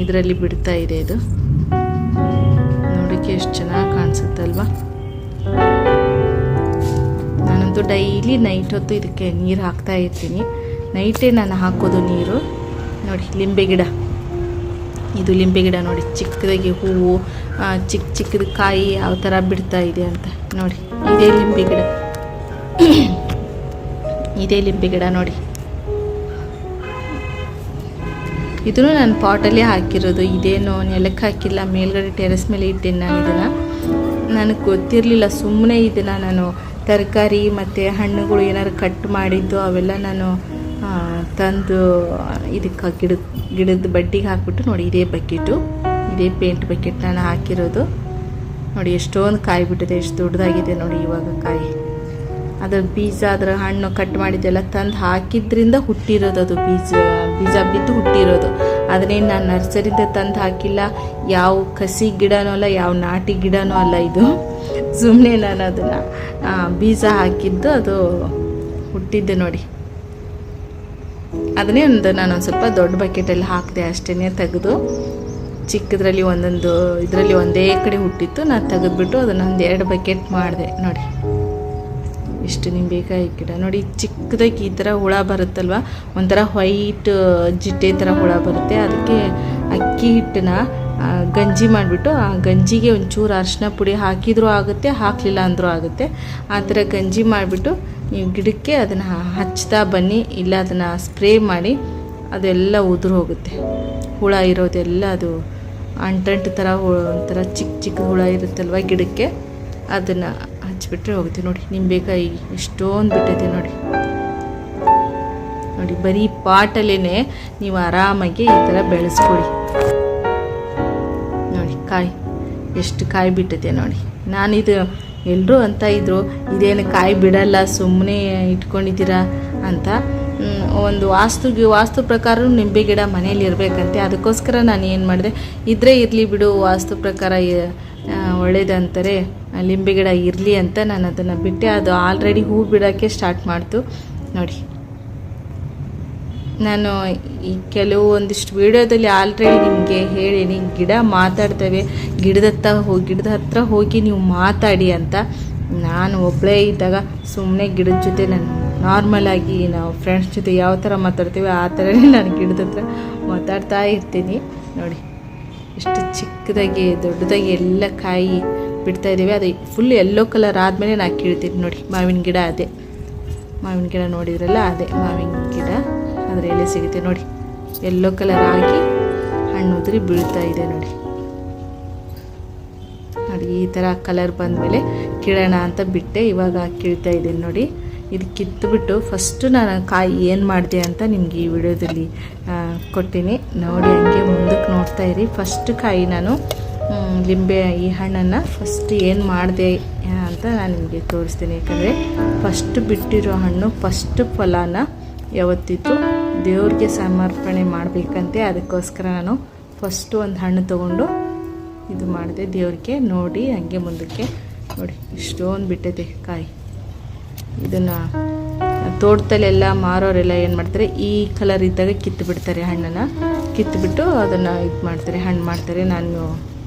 ಇದರಲ್ಲಿ ಬಿಡ್ತಾ ಇದೆ. ಇದು ನೋಡೋಕ್ಕೆ ಎಷ್ಟು ಚೆನ್ನಾಗಿ ಕಾಣಿಸುತ್ತಲ್ವ. ನಾನಂತೂ ಡೈಲಿ ನೈಟ್ ಹೊತ್ತು ಇದಕ್ಕೆ ನೀರು ಹಾಕ್ತಾ ಇರ್ತೀನಿ. ನೈಟೇ ನಾನು ಹಾಕೋದು ನೀರು. ನೋಡಿ ಲಿಂಬೆ ಗಿಡ, ಇದು ಲಿಂಬೆ ಗಿಡ ನೋಡಿ ಚಿಕ್ಕದಾಗಿ ಹೂವು, ಚಿಕ್ಕ ಚಿಕ್ಕದ ಕಾಯಿ ಯಾವ ಥರ ಬಿಡ್ತಾ ಇದೆ ಅಂತ ನೋಡಿ. ಇದೇ ಲಿಂಬೆ ಗಿಡ, ಇದೇ ಲಿಂಬೆ ಗಿಡ ನೋಡಿ. ಇದನ್ನು ನಾನು ಪಾಟಲ್ಲೇ ಹಾಕಿರೋದು. ಇದೇನು ನೆಲಕ್ಕೆ ಹಾಕಿಲ್ಲ, ಮೇಲ್ಗಡೆ ಟೆರೆಸ್ ಮೇಲೆ ಇಟ್ಟೇನೆ ನಾನು ಇದನ್ನು. ನನಗೆ ಗೊತ್ತಿರಲಿಲ್ಲ. ಸುಮ್ಮನೆ ಇದನ್ನು ನಾನು ತರಕಾರಿ ಮತ್ತು ಹಣ್ಣುಗಳು ಏನಾದ್ರು ಕಟ್ ಮಾಡಿದ್ದು ಅವೆಲ್ಲ ನಾನು ತಂದು ಇದಕ್ಕೆ ಗಿಡದ ಬಡ್ಡಿಗೆ ಹಾಕ್ಬಿಟ್ಟು ನೋಡಿ ಇದೇ ಬಕೆಟು, ಇದೇ ಪೇಂಟ್ ಬಕೆಟ್ ನಾನು ಹಾಕಿರೋದು. ನೋಡಿ ಎಷ್ಟೊಂದು ಕಾಯಿ ಬಿಟ್ಟಿದೆ, ಎಷ್ಟು ದೊಡ್ಡದಾಗಿದೆ ನೋಡಿ ಇವಾಗ ಕಾಯಿ. ಅದರ ಬೀಜ, ಅದರ ಹಣ್ಣು ಕಟ್ ಮಾಡಿದ್ದೆಲ್ಲ ತಂದು ಹಾಕಿದ್ರಿಂದ ಹುಟ್ಟಿರೋದು. ಅದು ಬೀಜ ಬಿದ್ದು ಹುಟ್ಟಿರೋದು. ಅದನ್ನೇನು ನಾನು ನರ್ಸರಿಯಿಂದ ತಂದು ಹಾಕಿಲ್ಲ. ಯಾವ ಕಸಿ ಗಿಡನೂ ಅಲ್ಲ, ಯಾವ ನಾಟಿ ಗಿಡನೂ ಅಲ್ಲ. ಇದು ಸುಮ್ಮನೆ ನಾನು ಅದನ್ನು ಬೀಜ ಹಾಕಿದ್ದು ಅದು ಹುಟ್ಟಿದ್ದೆ ನೋಡಿ. ಅದನ್ನೇ ನಾನು ಒಂದು ಸ್ವಲ್ಪ ದೊಡ್ಡ ಬಕೆಟಲ್ಲಿ ಹಾಕಿದೆ ಅಷ್ಟೇ. ತೆಗೆದು ಚಿಕ್ಕದ್ರಲ್ಲಿ ಒಂದೊಂದು ಇದರಲ್ಲಿ ಒಂದೇ ಕಡೆ ಹುಟ್ಟಿತ್ತು. ನಾನು ತೆಗೆದುಬಿಟ್ಟು ಅದನ್ನು ಒಂದು 2 ಬಕೆಟ್ ಮಾಡಿದೆ ನೋಡಿ. ಇಷ್ಟು ನಿಂಬೆಕಾಯಿ ಗಿಡ ನೋಡಿ. ಚಿಕ್ಕದಾಗಿ ಈ ಥರ ಹುಳ ಬರುತ್ತಲ್ವ, ಒಂಥರ ವೈಟ್ ಜಿಡ್ಡೆ ಥರ ಹುಳ ಬರುತ್ತೆ. ಅದಕ್ಕೆ ಅಕ್ಕಿ ಹಿಟ್ಟನ್ನ ಗಂಜಿ ಮಾಡಿಬಿಟ್ಟು ಆ ಗಂಜಿಗೆ ಒಂಚೂರು ಅರಿಶಿನ ಪುಡಿ ಹಾಕಿದರೂ ಆಗುತ್ತೆ, ಹಾಕಲಿಲ್ಲ ಅಂದರೂ ಆಗುತ್ತೆ. ಆ ಥರ ಗಂಜಿ ಮಾಡಿಬಿಟ್ಟು ನೀವು ಗಿಡಕ್ಕೆ ಅದನ್ನು ಹಚ್ತಾ ಬನ್ನಿ. ಇಲ್ಲ ಅದನ್ನು ಸ್ಪ್ರೇ ಮಾಡಿ, ಅದೆಲ್ಲ ಉದುರು ಹೋಗುತ್ತೆ. ಹುಳ ಇರೋದೆಲ್ಲ ಅದು ಅಂಟಂಟು ಥರ ಒಂಥರ ಚಿಕ್ಕ ಚಿಕ್ಕ ಹುಳ ಇರುತ್ತಲ್ವ ಗಿಡಕ್ಕೆ, ಅದನ್ನು ಹಚ್ಬಿಟ್ರೆ ಹೋಗುತ್ತೆ. ನೋಡಿ ನಿಂಬೆಕಾಯಿ ಎಷ್ಟೊಂದು ಬಿಟ್ಟಿದೆ ನೋಡಿ. ನೋಡಿ ಬರೀ ಪಾಟಲ್ಲೇ ನೀವು ಆರಾಮಾಗಿ ಈ ಥರ ಬೆಳೆಸ್ಕೊಡಿ. ನೋಡಿ ಕಾಯಿ ಎಷ್ಟು ಕಾಯಿ ಬಿಟ್ಟಿದೆ ನೋಡಿ. ನಾನಿದು ಎಲ್ಲರೂ ಅಂತ ಇದ್ರು, ಇದೇನು ಕಾಯಿ ಬಿಡಲ್ಲ ಸುಮ್ಮನೆ ಇಟ್ಕೊಂಡಿದ್ದೀರಾ ಅಂತ. ಒಂದು ವಾಸ್ತು ಪ್ರಕಾರ ನಿಂಬೆ ಗಿಡ ಮನೇಲಿ ಇರಬೇಕಂತೆ. ಅದಕ್ಕೋಸ್ಕರ ನಾನು ಏನು ಮಾಡಿದೆ, ಇದ್ದರೆ ಇರಲಿ ಬಿಡು, ವಾಸ್ತು ಪ್ರಕಾರ ಒಳ್ಳೇದಂತಾರೆ, ಲಿಂಬೆ ಗಿಡ ಇರಲಿ ಅಂತ ನಾನು ಅದನ್ನು ಬಿಟ್ಟೆ. ಅದು ಆಲ್ರೆಡಿ ಹೂ ಬಿಡೋಕ್ಕೆ ಸ್ಟಾರ್ಟ್ ಮಾಡ್ತು ನೋಡಿ. ನಾನು ಈ ಒಂದಿಷ್ಟು ವೀಡಿಯೋದಲ್ಲಿ ಆಲ್ರೆಡಿ ನಿಮಗೆ ಹೇಳೀನಿ, ಗಿಡ ಮಾತಾಡ್ತವೆ, ಗಿಡದ ಹತ್ರ ಹೋಗಿ ನೀವು ಮಾತಾಡಿ ಅಂತ. ನಾನು ಒಬ್ಬಳೇ ಇದ್ದಾಗ ಸುಮ್ಮನೆ ಗಿಡದ ಜೊತೆ ನಾನು ನಾರ್ಮಲಾಗಿ ನಾವು ಫ್ರೆಂಡ್ಸ್ ಜೊತೆ ಯಾವ ಥರ ಮಾತಾಡ್ತೀವಿ ಆ ಥರನೇ ನಾನು ಗಿಡದ ಹತ್ರ ಮಾತಾಡ್ತಾ ಇರ್ತೀನಿ ನೋಡಿ. ಎಷ್ಟು ಚಿಕ್ಕದಾಗಿ ದೊಡ್ಡದಾಗಿ ಎಲ್ಲ ಕಾಯಿ ಬಿಡ್ತಾ ಇದ್ದೀವಿ. ಅದು ಫುಲ್ ಯೆಲ್ಲೋ ಕಲರ್ ಆದಮೇಲೆ ನಾನು ಕೀಳ್ತೀನಿ ನೋಡಿ. ಮಾವಿನ ಗಿಡ ಅದೇ, ಮಾವಿನ ಗಿಡ ನೋಡಿದ್ರಲ್ಲ ಅದೇ ಮಾವಿನ ಗಿಡ. ಅದರ ಎಲೆ ಸಿಗುತ್ತೆ ನೋಡಿ, ಯೆಲ್ಲೋ ಕಲರ್ ಆಗಿ ಹಣ್ಣು ಉದುರಿ ಬೀಳ್ತಾ ಇದೆ ನೋಡಿ. ನೋಡಿ ಈ ಥರ ಕಲರ್ ಬಂದಮೇಲೆ ಕೀಳೋಣ ಅಂತ ಬಿಟ್ಟೆ. ಇವಾಗ ಕೀಳ್ತಾ ಇದ್ದೀನಿ ನೋಡಿ. ಇದು ಕಿತ್ತುಬಿಟ್ಟು ಫಸ್ಟು ನಾನು ಕಾಯಿ ಏನು ಮಾಡಿದೆ ಅಂತ ನಿಮಗೆ ಈ ವಿಡಿಯೋದಲ್ಲಿ ಕೊಡ್ತೀನಿ ನೋಡಿ. ಹಂಗೆ ಮುಂದಕ್ಕೆ ನೋಡ್ತಾ ಇರಿ. ಫಸ್ಟ್ ಕಾಯಿ ನಾನು ಲಿಂಬೆ ಈ ಹಣ್ಣನ್ನು ಫಸ್ಟ್ ಏನು ಮಾಡಿದೆ ಅಂತ ನಾನು ನಿಮಗೆ ತೋರಿಸ್ತೀನಿ. ಯಾಕಂದರೆ ಫಸ್ಟ್ ಬಿಟ್ಟಿರೋ ಹಣ್ಣು, ಫಸ್ಟ್ ಫಲನ ಯಾವತ್ತಿತ್ತು ದೇವ್ರಿಗೆ ಸಮರ್ಪಣೆ ಮಾಡಬೇಕಂತೆ. ಅದಕ್ಕೋಸ್ಕರ ನಾನು ಫಸ್ಟು ಒಂದು ಹಣ್ಣು ತೊಗೊಂಡು ಇದು ಮಾಡಿದೆ ದೇವ್ರಿಗೆ. ನೋಡಿ ಹಂಗೆ ಮುಂದಕ್ಕೆ ನೋಡಿ ಇಷ್ಟೊಂದು ಬಿಟ್ಟಿದೆ ಕಾಯಿ. ಇದನ್ನು ತೋಟದಲ್ಲೆಲ್ಲ ಮಾರೋರೆಲ್ಲ ಏನು ಮಾಡ್ತಾರೆ, ಈ ಕಲರ್ ಇದ್ದಾಗ ಕಿತ್ತು ಬಿಡ್ತಾರೆ ಹಣ್ಣನ್ನು. ಕಿತ್ತುಬಿಟ್ಟು ಅದನ್ನು ಇದು ಮಾಡ್ತಾರೆ, ಹಣ್ಣು ಮಾಡ್ತಾರೆ. ನಾನು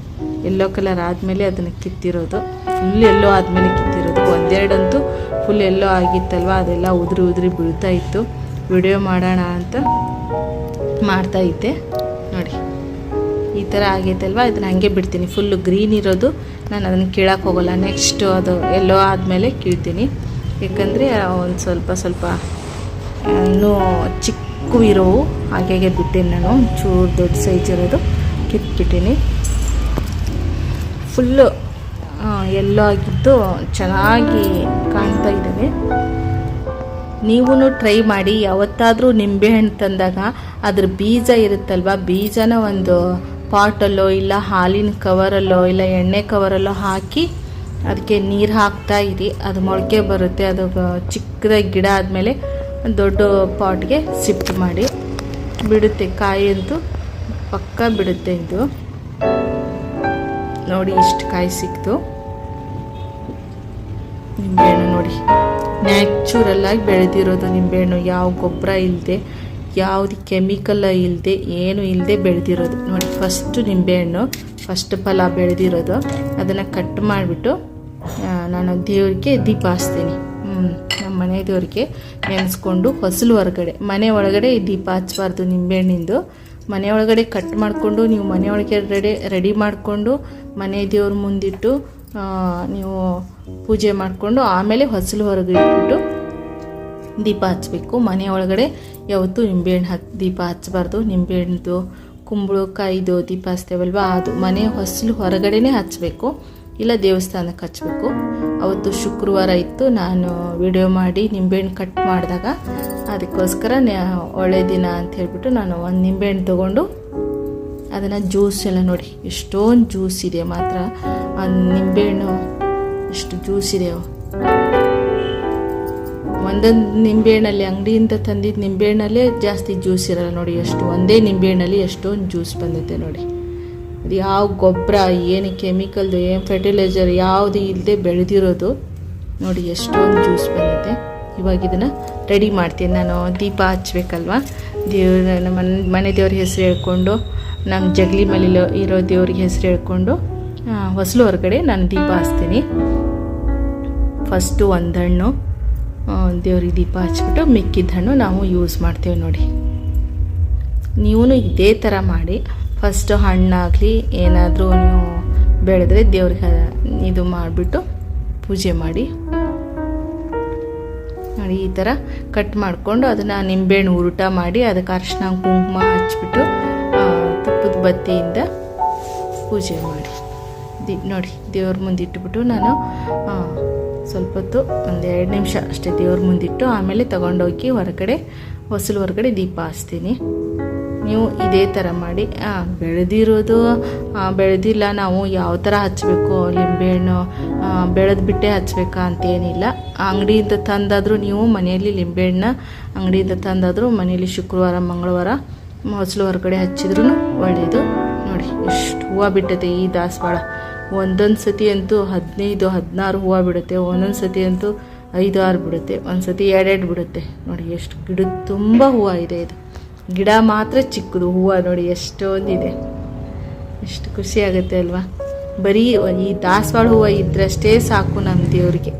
ಯೆಲ್ಲೋ ಕಲರ್ ಆದಮೇಲೆ ಅದನ್ನು ಕಿತ್ತಿರೋದು, ಫುಲ್ ಯೆಲ್ಲೋ ಆದಮೇಲೆ ಕಿತ್ತಿರೋದು. ಒಂದೆರಡಂತೂ ಫುಲ್ ಯೆಲ್ಲೋ ಆಗಿತ್ತಲ್ವ, ಅದೆಲ್ಲ ಉದುರಿ ಬೀಳ್ತಾ ಇತ್ತು. ವಿಡಿಯೋ ಮಾಡೋಣ ಅಂತ ಮಾಡ್ತಾಯಿದ್ದೆ ನೋಡಿ. ಈ ಥರ ಆಗೈತಲ್ವ, ಇದನ್ನು ಹಾಗೆ ಬಿಡ್ತೀನಿ. ಫುಲ್ಲು ಗ್ರೀನ್ ಇರೋದು ನಾನು ಅದನ್ನು ಕೀಳಕ್ಕೆ ಹೋಗೋಲ್ಲ. ನೆಕ್ಸ್ಟು ಅದು ಯೆಲ್ಲೋ ಆದಮೇಲೆ ಕೀಳ್ತೀನಿ. ಯಾಕಂದರೆ ಒಂದು ಸ್ವಲ್ಪ ಇನ್ನೂ ಚಿಕ್ಕ ಇರೋವು ಹಾಗೆ ಬಿಟ್ಟೇನಿ ನಾನು. ಒಂಚೂರು ದೊಡ್ಡ ಸೈಜ್ ಇರೋದು ಕಿತ್ಬಿಟ್ಟೀನಿ. ಫುಲ್ಲು ಎಲ್ಲೋ ಆಗಿದ್ದು ಚೆನ್ನಾಗಿ ಕಾಣ್ತಾ ಇದ್ದಾವೆ ನೀವೂ ಟ್ರೈ ಮಾಡಿ. ಯಾವತ್ತಾದರೂ ನಿಂಬೆಹಣ್ಣು ತಂದಾಗ ಅದ್ರ ಬೀಜ ಇರುತ್ತಲ್ವ, ಬೀಜನ ಒಂದು ಪಾಟಲ್ಲೋ ಇಲ್ಲ ಹಾಲಿನ ಕವರಲ್ಲೋ ಇಲ್ಲ ಎಣ್ಣೆ ಕವರಲ್ಲೋ ಹಾಕಿ ಅದಕ್ಕೆ ನೀರು ಹಾಕ್ತಾ ಇರಿ. ಅದು ಮೊಳಕೆ ಬರುತ್ತೆ. ಅದು ಚಿಕ್ಕದಾಗಿ ಗಿಡ ಆದಮೇಲೆ ದೊಡ್ಡ ಪಾಟ್ಗೆ ಶಿಫ್ಟ್ ಮಾಡಿ. ಬಿಡುತ್ತೆ ಕಾಯಿ ಅಂತೂ ಪಕ್ಕ ಬಿಡುತ್ತೆ. ಇದು ನೋಡಿ ಇಷ್ಟು ಕಾಯಿ ಸಿಕ್ತು. ನಿಂಬೆಹಣ್ಣು ನೋಡಿ ನ್ಯಾಚುರಲ್ಲಾಗಿ ಬೆಳೆದಿರೋದು ನಿಂಬೆಹಣ್ಣು, ಯಾವ ಗೊಬ್ಬರ ಇಲ್ಲದೆ ಯಾವುದು ಕೆಮಿಕಲ್ ಇಲ್ಲದೆ ಏನು ಇಲ್ಲದೆ ಬೆಳೆದಿರೋದು ನೋಡಿ. ಫಸ್ಟು ನಿಂಬೆಹಣ್ಣು ಫಸ್ಟ್ ಫಲ ಬೆಳೆದಿರೋದು. ಅದನ್ನು ಕಟ್ ಮಾಡಿಬಿಟ್ಟು ನಾನು ದೇವರಿಗೆ ದೀಪ ಹಚ್ತೀನಿ. ನಮ್ಮ ಮನೆ ದೇವರಿಗೆ ನೆನೆಸ್ಕೊಂಡು ಹೊಸಲು ಹೊರಗಡೆ, ಮನೆ ಒಳಗಡೆ ದೀಪ ಹಚ್ಚಬಾರ್ದು ನಿಂಬೆಹಣ್ಣಿಂದು. ಮನೆ ಒಳಗಡೆ ಕಟ್ ಮಾಡಿಕೊಂಡು ನೀವು ಮನೆ ಒಳಗೆ ರೆಡಿ ಮಾಡಿಕೊಂಡು ಮನೆ ದೇವ್ರ ಮುಂದಿಟ್ಟು ನೀವು ಪೂಜೆ ಮಾಡಿಕೊಂಡು ಆಮೇಲೆ ಹೊಸಲು ಹೊರಗೆ ಇಟ್ಬಿಟ್ಟು ದೀಪ ಹಚ್ಚಬೇಕು. ಮನೆ ಒಳಗಡೆ ಯಾವತ್ತೂ ನಿಂಬೆಹಣ್ಣು ದೀಪ ಹಚ್ಚಬಾರ್ದು. ನಿಂಬೆಹಣ್ಣು ಕುಂಬಳಕಾಯಿದು ದೀಪ ಹಚ್ತೇವಲ್ವ, ಅದು ಮನೆ ಹೊಸಲು ಹೊರಗಡೆನೇ ಹಚ್ಚಬೇಕು, ಇಲ್ಲ ದೇವಸ್ಥಾನಕ್ಕೆ ಹಚ್ಚಬೇಕು. ಅವತ್ತು ಶುಕ್ರವಾರ ಇತ್ತು, ನಾನು ವಿಡಿಯೋ ಮಾಡಿ ನಿಂಬೆಹಣ್ಣು ಕಟ್ ಮಾಡಿದಾಗ ಅದಕ್ಕೋಸ್ಕರ ಒಳ್ಳೆ ದಿನ ಅಂತ ಹೇಳ್ಬಿಟ್ಟು ನಾನು ಒಂದು ನಿಂಬೆಹಣ್ಣು ತೊಗೊಂಡು ಅದನ್ನು ಜ್ಯೂಸ್ ಎಲ್ಲ ನೋಡಿ ಎಷ್ಟೊಂದು ಜ್ಯೂಸ್ ಇದೆ ಮಾತ್ರ. ಆ ನಿಂಬೆಹಣ್ಣು ಎಷ್ಟು ಜ್ಯೂಸ್ ಇದೆ. ಒಂದೊಂದು ನಿಂಬೆಹಣ್ಣಲ್ಲಿ ಅಂಗಡಿಯಿಂದ ತಂದಿದ್ದ ನಿಂಬೆಹಣ್ಣಲ್ಲೇ ಜಾಸ್ತಿ ಜ್ಯೂಸ್ ಇರಲ್ಲ ನೋಡಿ. ಒಂದೇ ನಿಂಬೆಹಣ್ಣಲ್ಲಿ ಎಷ್ಟೊಂದು ಜ್ಯೂಸ್ ಬಂದೈತೆ ನೋಡಿ. ಅದು ಯಾವ ಗೊಬ್ಬರ ಏನು ಕೆಮಿಕಲ್ದು ಏನು ಫರ್ಟಿಲೈಸರ್ ಯಾವುದು ಇಲ್ಲದೆ ಬೆಳೆದಿರೋದು ನೋಡಿ. ಎಷ್ಟೊಂದು ಜ್ಯೂಸ್ ಬಂದೈತೆ. ಇವಾಗ ಇದನ್ನು ರೆಡಿ ಮಾಡ್ತೀನಿ ನಾನು. ದೀಪ ಹಚ್ಬೇಕಲ್ವ, ನಮ್ಮ ಮನೆ ದೇವ್ರ ಹೆಸರು ಹೇಳ್ಕೊಂಡು, ನಮ್ಮ ಜಗಲಿ ಮೇಲೆ ಇರೋ ದೇವ್ರಿಗೆ ಹೆಸರು ಹೇಳ್ಕೊಂಡು ಹೊಸಲು ಹೊರಗಡೆ ನಾನು ದೀಪ ಹಚ್ತೀನಿ. ಫಸ್ಟು ಒಂದು ಹಣ್ಣು ದೇವ್ರಿಗೆ ದೀಪ ಹಚ್ಬಿಟ್ಟು ಮಿಕ್ಕಿದ ಹಣ್ಣು ನಾವು ಯೂಸ್ ಮಾಡ್ತೇವೆ ನೋಡಿ. ನೀವು ಇದೇ ಥರ ಮಾಡಿ. ಫಸ್ಟು ಹಣ್ಣಾಗಲಿ ಏನಾದರೂ ನೀವು ಬೆಳೆದ್ರೆ ದೇವ್ರಿಗೆ ಇದು ಮಾಡಿಬಿಟ್ಟು ಪೂಜೆ ಮಾಡಿ ನೋಡಿ. ಈ ಥರ ಕಟ್ ಮಾಡಿಕೊಂಡು ಅದನ್ನು ನಿಂಬೆಹಣ್ಣು ಉರುಟ ಮಾಡಿ ಅದಕ್ಕೆ ಅರಿಶಿನ ಕುಂಕುಮ ಹಚ್ಬಿಟ್ಟು ತುಪ್ಪದ ಬತ್ತಿಯಿಂದ ಪೂಜೆ ಮಾಡಿ ನೋಡಿ. ದೇವ್ರ ಮುಂದೆ ಇಟ್ಬಿಟ್ಟು ನಾನು ಸ್ವಲ್ಪ ಹೊತ್ತು ಒಂದು 2 ನಿಮಿಷ ಅಷ್ಟೇ ದೇವ್ರ ಮುಂದಿಟ್ಟು ಆಮೇಲೆ ತೊಗೊಂಡೋಗಿ ಹೊರಗಡೆ ಹೊಸಲು ಹೊರಗಡೆ ದೀಪ ಹಚ್ತೀನಿ. ನೀವು ಇದೇ ಥರ ಮಾಡಿ. ಬೆಳೆದಿರೋದು ಬೆಳೆದಿಲ್ಲ ನಾವು ಯಾವ ಥರ ಹಚ್ಚಬೇಕು, ಲಿಂಬೆಹಣ್ಣು ಬೆಳೆದು ಬಿಟ್ಟೆ ಹಚ್ಚಬೇಕಾ ಅಂತೇನಿಲ್ಲ. ಅಂಗಡಿಯಿಂದ ತಂದಾದರೂ ನೀವು ಮನೆಯಲ್ಲಿ ಲಿಂಬೆಹಣ್ಣು ಅಂಗಡಿಯಿಂದ ತಂದಾದರೂ ಮನೆಯಲ್ಲಿ ಶುಕ್ರವಾರ ಮಂಗಳವಾರ ಹೊಸಲು ಹೊರಗಡೆ ಹಚ್ಚಿದ್ರೂ ಒಳ್ಳೆಯದು ನೋಡಿ. ಎಷ್ಟು ಹೂವು ಬಿಟ್ಟೈತೆ ಈ ದಾಸವಾಳ. ಒಂದೊಂದು ಸತಿ ಅಂತೂ 15-16 ಹೂವು ಬಿಡುತ್ತೆ, ಒಂದೊಂದು ಸತಿ ಅಂತೂ 5-6 ಬಿಡುತ್ತೆ, ಒಂದು ಸತಿ 2 ಬಿಡುತ್ತೆ ನೋಡಿ. ಎಷ್ಟು ಗಿಡ ತುಂಬ ಹೂವು ಇದೆ. ಇದು ಗಿಡ ಮಾತ್ರ ಚಿಕ್ಕದು, ಹೂವು ನೋಡಿ ಎಷ್ಟೊಂದಿದೆ. ಎಷ್ಟು ಖುಷಿ ಆಗುತ್ತೆ ಅಲ್ವಾ. ಬರೀ ಈ ದಾಸವಾಳ ಹೂವು ಇದ್ರಷ್ಟೇ ಸಾಕು ನಮ್ಮ ದೇವರಿಗೆ,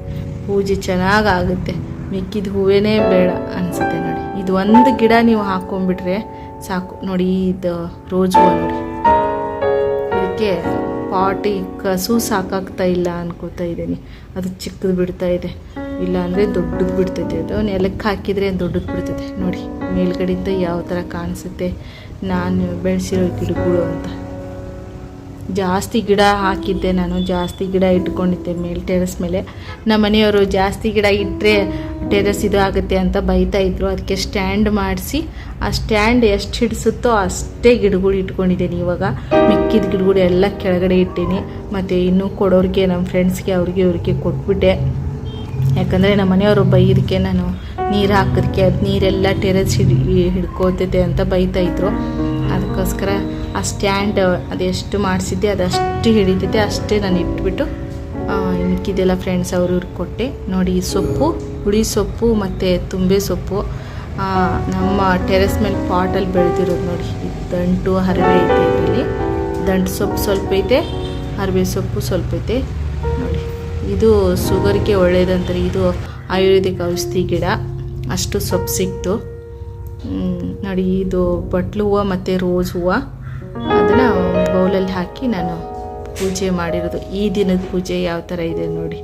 ಪೂಜೆ ಚೆನ್ನಾಗಾಗುತ್ತೆ. ಮಿಕ್ಕಿದ ಹೂವೇನೇ ಬೇಡ ಅನಿಸುತ್ತೆ ನೋಡಿ. ಇದು ಒಂದು ಗಿಡ ನೀವು ಹಾಕ್ಕೊಂಡ್ಬಿಟ್ರೆ ಸಾಕು ನೋಡಿ. ಇದು ರೋಸ್ ಹೂವು ನೋಡಿ, ಇದಕ್ಕೆ ಪಾಟಿ ಕಸು ಸಾಕಾಗ್ತಾ ಇಲ್ಲ ಅನ್ಕೋತಾ ಇದ್ದೀನಿ. ಅದು ಚಿಕ್ಕದು ಬಿಡ್ತಾ ಇದೆ, ಇಲ್ಲ ಅಂದರೆ ದೊಡ್ಡದು ಬಿಡ್ತೈತೆ. ಅದು ನೆಲಕ್ಕೆ ಹಾಕಿದರೆ ದೊಡ್ಡದು ಬಿಡ್ತೈತೆ ನೋಡಿ. ಮೇಲ್ಗಡೆಯಿಂದ ಯಾವ ಥರ ಕಾಣಿಸುತ್ತೆ ನಾನು ಬೆಳೆಸಿರೋ ಗಿಡಗಳು ಅಂತ. ಜಾಸ್ತಿ ಗಿಡ ಹಾಕಿದ್ದೆ ನಾನು, ಜಾಸ್ತಿ ಗಿಡ ಇಟ್ಕೊಂಡಿದ್ದೆ ಟೆರೆಸ್ ಮೇಲೆ. ನಮ್ಮ ಮನೆಯವರು ಜಾಸ್ತಿ ಗಿಡ ಇಟ್ಟರೆ ಟೆರೆಸ್ ಇದು ಆಗುತ್ತೆ ಅಂತ ಬೈತಾಯಿದ್ರು. ಅದಕ್ಕೆ ಸ್ಟ್ಯಾಂಡ್ ಮಾಡಿಸಿ ಆ ಸ್ಟ್ಯಾಂಡ್ ಎಷ್ಟು ಹಿಡಿಸುತ್ತೋ ಅಷ್ಟೇ ಗಿಡಗಳು ಇಟ್ಕೊಂಡಿದ್ದೀನಿ. ಇವಾಗ ಮಿಕ್ಕಿದ ಗಿಡಗಳು ಎಲ್ಲ ಕೆಳಗಡೆ ಇಟ್ಟೀನಿ. ಮತ್ತು ಇನ್ನೂ ಕೊಡೋರಿಗೆ ನಮ್ಮ ಫ್ರೆಂಡ್ಸ್ಗೆ ಅವ್ರಿಗೆ ಕೊಟ್ಬಿಟ್ಟೆ. ಯಾಕಂದರೆ ನಮ್ಮ ಮನೆಯವರು ಬೈದಕ್ಕೆ ನಾನು ನೀರು ಹಾಕೋದಕ್ಕೆ ಅದು ನೀರೆಲ್ಲ ಟೆರೆಸ್ ಹಿಡ್ಕೋತೈತೆ ಅಂತ ಬೈತಾಯಿದ್ರು. ಅದಕ್ಕೋಸ್ಕರ ಆ ಸ್ಟ್ಯಾಂಡ್ ಅದೆಷ್ಟು ಮಾಡಿಸಿದ್ದೆ ಅದಷ್ಟು ಹಿಡಿತೈತೆ ಅಷ್ಟೇ ನಾನು ಇಟ್ಬಿಟ್ಟು ಮಿಕ್ಕಿದೆಲ್ಲ ಫ್ರೆಂಡ್ಸ್ ಅವ್ರಿಗೆ ಕೊಟ್ಟೆ ನೋಡಿ. ಸೊಪ್ಪು, ಹುಳಿ ಸೊಪ್ಪು ಮತ್ತು ತುಂಬೆ ಸೊಪ್ಪು ನಮ್ಮ ಟೆರೆಸ್ ಮೇಲೆ ಪಾಟಲ್ಲಿ ಬೆಳೆದಿರೋದು ನೋಡಿ. ದಂಟು ಹರಿವೆ ಐತೆ, ಇದರಲ್ಲಿ ದಂಟು ಸೊಪ್ಪು ಸ್ವಲ್ಪ ಐತೆ, ಹರಿವೆ ಸೊಪ್ಪು ಸ್ವಲ್ಪ ಐತೆ ನೋಡಿ. ಇದು ಶುಗರ್ಗೆ ಒಳ್ಳೆಯದಂತಾರೆ. ಇದು ಆಯುರ್ವೇದಿಕ್ ಔಷಧಿ ಗಿಡ. ಅಷ್ಟು ಸೊಪ್ಪು ಸಿಕ್ತು ನೋಡಿ. ಇದು ಬಟ್ಲು ಹೂವು ಮತ್ತು ರೋಸ್ ಹೂವು ಅದನ್ನು ಬೌಲಲ್ಲಿ ಹಾಕಿ ನಾನು ಪೂಜೆ ಮಾಡಿರೋದು. ಈ ದಿನದ ಪೂಜೆ ಯಾವ ಥರ ಇದೆ ನೋಡಿ.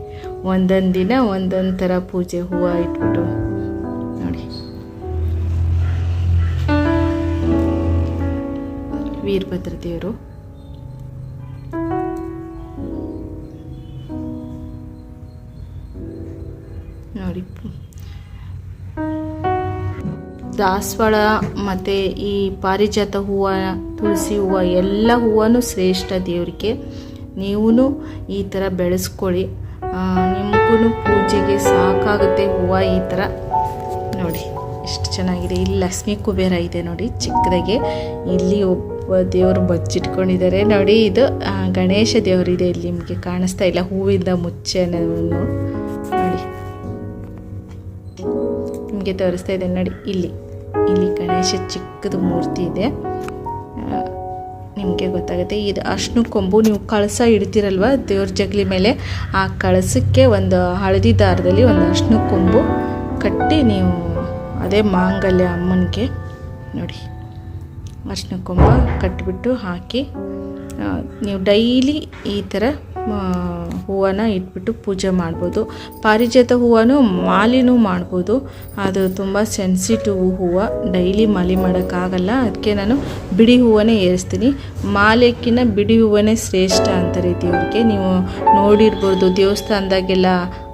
ಒಂದೊಂದು ದಿನ ಒಂದೊಂದು ಥರ ಪೂಜೆ ಹೂವು ಇಟ್ಬಿಟ್ಟು ನೋಡಿ. ವೀರಭದ್ರ ದೇವರು ನೋಡಿ. ದಾಸವಾಳ ಮತ್ತು ಈ ಪಾರಿಜಾತ ಹೂವು, ತುಳಸಿ ಹೂವು ಎಲ್ಲ ಹೂವೂ ಶ್ರೇಷ್ಠ ದೇವರಿಗೆ. ನೀವು ಈ ಥರ ಬೆಳೆಸ್ಕೊಳ್ಳಿ, ನಿಮಗೂ ಪೂಜೆಗೆ ಸಾಕಾಗುತ್ತೆ ಹೂವು. ಈ ಥರ ನೋಡಿ ಎಷ್ಟು ಚೆನ್ನಾಗಿದೆ. ಇಲ್ಲಿ ಲಕ್ಷ್ಮೀ ಕುಬೇರ ಇದೆ ನೋಡಿ ಚಿಕ್ಕದಾಗೆ. ಇಲ್ಲಿ ಒಬ್ಬ ದೇವರು ಬಚ್ಚಿಟ್ಕೊಂಡಿದ್ದಾರೆ ನೋಡಿ. ಇದು ಗಣೇಶ ದೇವರಿದೆ, ಇಲ್ಲಿ ನಿಮಗೆ ಕಾಣಿಸ್ತಾ ಇಲ್ಲ, ಹೂವಿಂದ ಮುಚ್ಚೆ ನೋಡಿ, ನಿಮಗೆ ತೋರಿಸ್ತಾ ಇದೆ ನೋಡಿ. ಇಲ್ಲಿ ಗಣೇಶ ಚಿಕ್ಕದು ಮೂರ್ತಿ ಇದೆ, ನಿಮಗೆ ಗೊತ್ತಾಗುತ್ತೆ. ಇದು ಅರ್ಶಿನ ಕೊಂಬು, ನೀವು ಕಳಸ ಇಡ್ತೀರಲ್ವ ದೇವ್ರ ಜಗಲಿ ಮೇಲೆ, ಆ ಕಳಸಕ್ಕೆ ಒಂದು ಹಳದಿ ದಾರದಲ್ಲಿ ಒಂದು ಅರ್ಶಿನ ಕೊಂಬು ಕಟ್ಟಿ ನೀವು, ಅದೇ ಮಾಂಗಲ್ಯ ಅಮ್ಮನಿಗೆ ನೋಡಿ, ಅರ್ಶಿನ ಕೊಂಬ ಕಟ್ಟಿಬಿಟ್ಟು ಹಾಕಿ ನೀವು ಡೈಲಿ ಈ ಥರ ಹೂವನ್ನು ಇಟ್ಬಿಟ್ಟು ಪೂಜೆ ಮಾಡ್ಬೋದು. ಪಾರಿಜಾತ ಹೂವನ್ನು ಮಾಲಿನೂ ಮಾಡ್ಬೋದು, ಅದು ತುಂಬ ಸೆನ್ಸಿಟಿವ್ ಹೂವು, ಡೈಲಿ ಮಾಲೆ ಮಾಡೋಕ್ಕಾಗಲ್ಲ. ಅದಕ್ಕೆ ನಾನು ಬಿಡಿ ಹೂವನ್ನೇ ಏರಿಸ್ತೀನಿ. ಮಾಲೆಕ್ಕಿಂತ ಬಿಡಿ ಹೂವನ್ನೇ ಶ್ರೇಷ್ಠ ಅಂತಾರೆ ದೇವರಿಗೆ. ನೀವು ನೋಡಿರ್ಬೋದು ದೇವಸ್ಥಾನದಾಗೆಲ್ಲ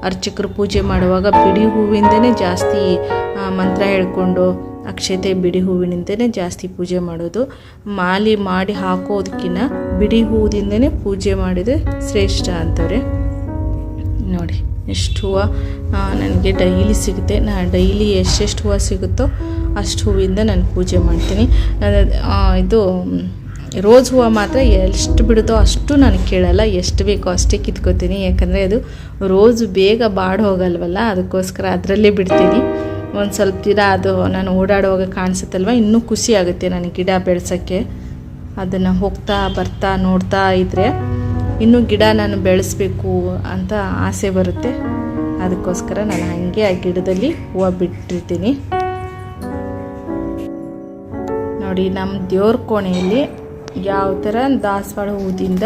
ಅರ್ಚಕರು ಪೂಜೆ ಮಾಡುವಾಗ ಬಿಡಿ ಹೂವಿಂದನೇ ಜಾಸ್ತಿ ಮಂತ್ರ ಹೇಳ್ಕೊಂಡು ಅಕ್ಷತೆ ಬಿಡಿ ಹೂವಿನಿಂದನೇ ಜಾಸ್ತಿ ಪೂಜೆ ಮಾಡೋದು. ಮಾಲೆ ಮಾಡಿ ಹಾಕೋದಕ್ಕಿಂತ ಬಿಡಿ ಹೂವಿಂದನೇ ಪೂಜೆ ಮಾಡಿದರೆ ಶ್ರೇಷ್ಠ ಅಂತಾರೆ ನೋಡಿ. ಎಷ್ಟು ಹೂವು ನನಗೆ ಡೈಲಿ ಸಿಗುತ್ತೆ, ನಾನು ಡೈಲಿ ಎಷ್ಟೆಷ್ಟು ಹೂವು ಸಿಗುತ್ತೋ ಅಷ್ಟು ಹೂವಿಂದ ನಾನು ಪೂಜೆ ಮಾಡ್ತೀನಿ. ಇದು ರೋಸ್ ಹೂವು ಮಾತ್ರ ಎಷ್ಟು ಬಿಡುತ್ತೋ ಅಷ್ಟು ನಾನು ಕೇಳಲ್ಲ, ಎಷ್ಟು ಬೇಕೋ ಅಷ್ಟೇ ಕಿತ್ಕೋತೀನಿ. ಯಾಕಂದರೆ ಅದು ರೋಸು ಬೇಗ ಬಾಡಿ ಹೋಗಲ್ವಲ್ಲ, ಅದಕ್ಕೋಸ್ಕರ ಅದರಲ್ಲೇ ಬಿಡ್ತೀನಿ. ಒಂದು ಸ್ವಲ್ಪ ದಿನ ಅದು ನಾನು ಓಡಾಡುವಾಗ ಕಾಣಿಸುತ್ತಲ್ವ, ಇನ್ನೂ ಖುಷಿ ಆಗುತ್ತೆ ನನಗೆ ಗಿಡ ಬೆಳೆಸೋಕ್ಕೆ. ಅದನ್ನು ಹೋಗ್ತಾ ಬರ್ತಾ ನೋಡ್ತಾ ಇದ್ದರೆ ಇನ್ನೂ ಗಿಡ ನಾನು ಬೆಳೆಸಬೇಕು ಅಂತ ಆಸೆ ಬರುತ್ತೆ. ಅದಕ್ಕೋಸ್ಕರ ನಾನು ಹಾಗೆ ಆ ಗಿಡದಲ್ಲಿ ಹೂವು ಬಿಟ್ಟಿರ್ತೀನಿ ನೋಡಿ. ನಮ್ಮ ದೇವ್ರ ಕೋಣೆಯಲ್ಲಿ ಯಾವ ಥರ ದಾಸವಾಳ ಹೂದಿಂದ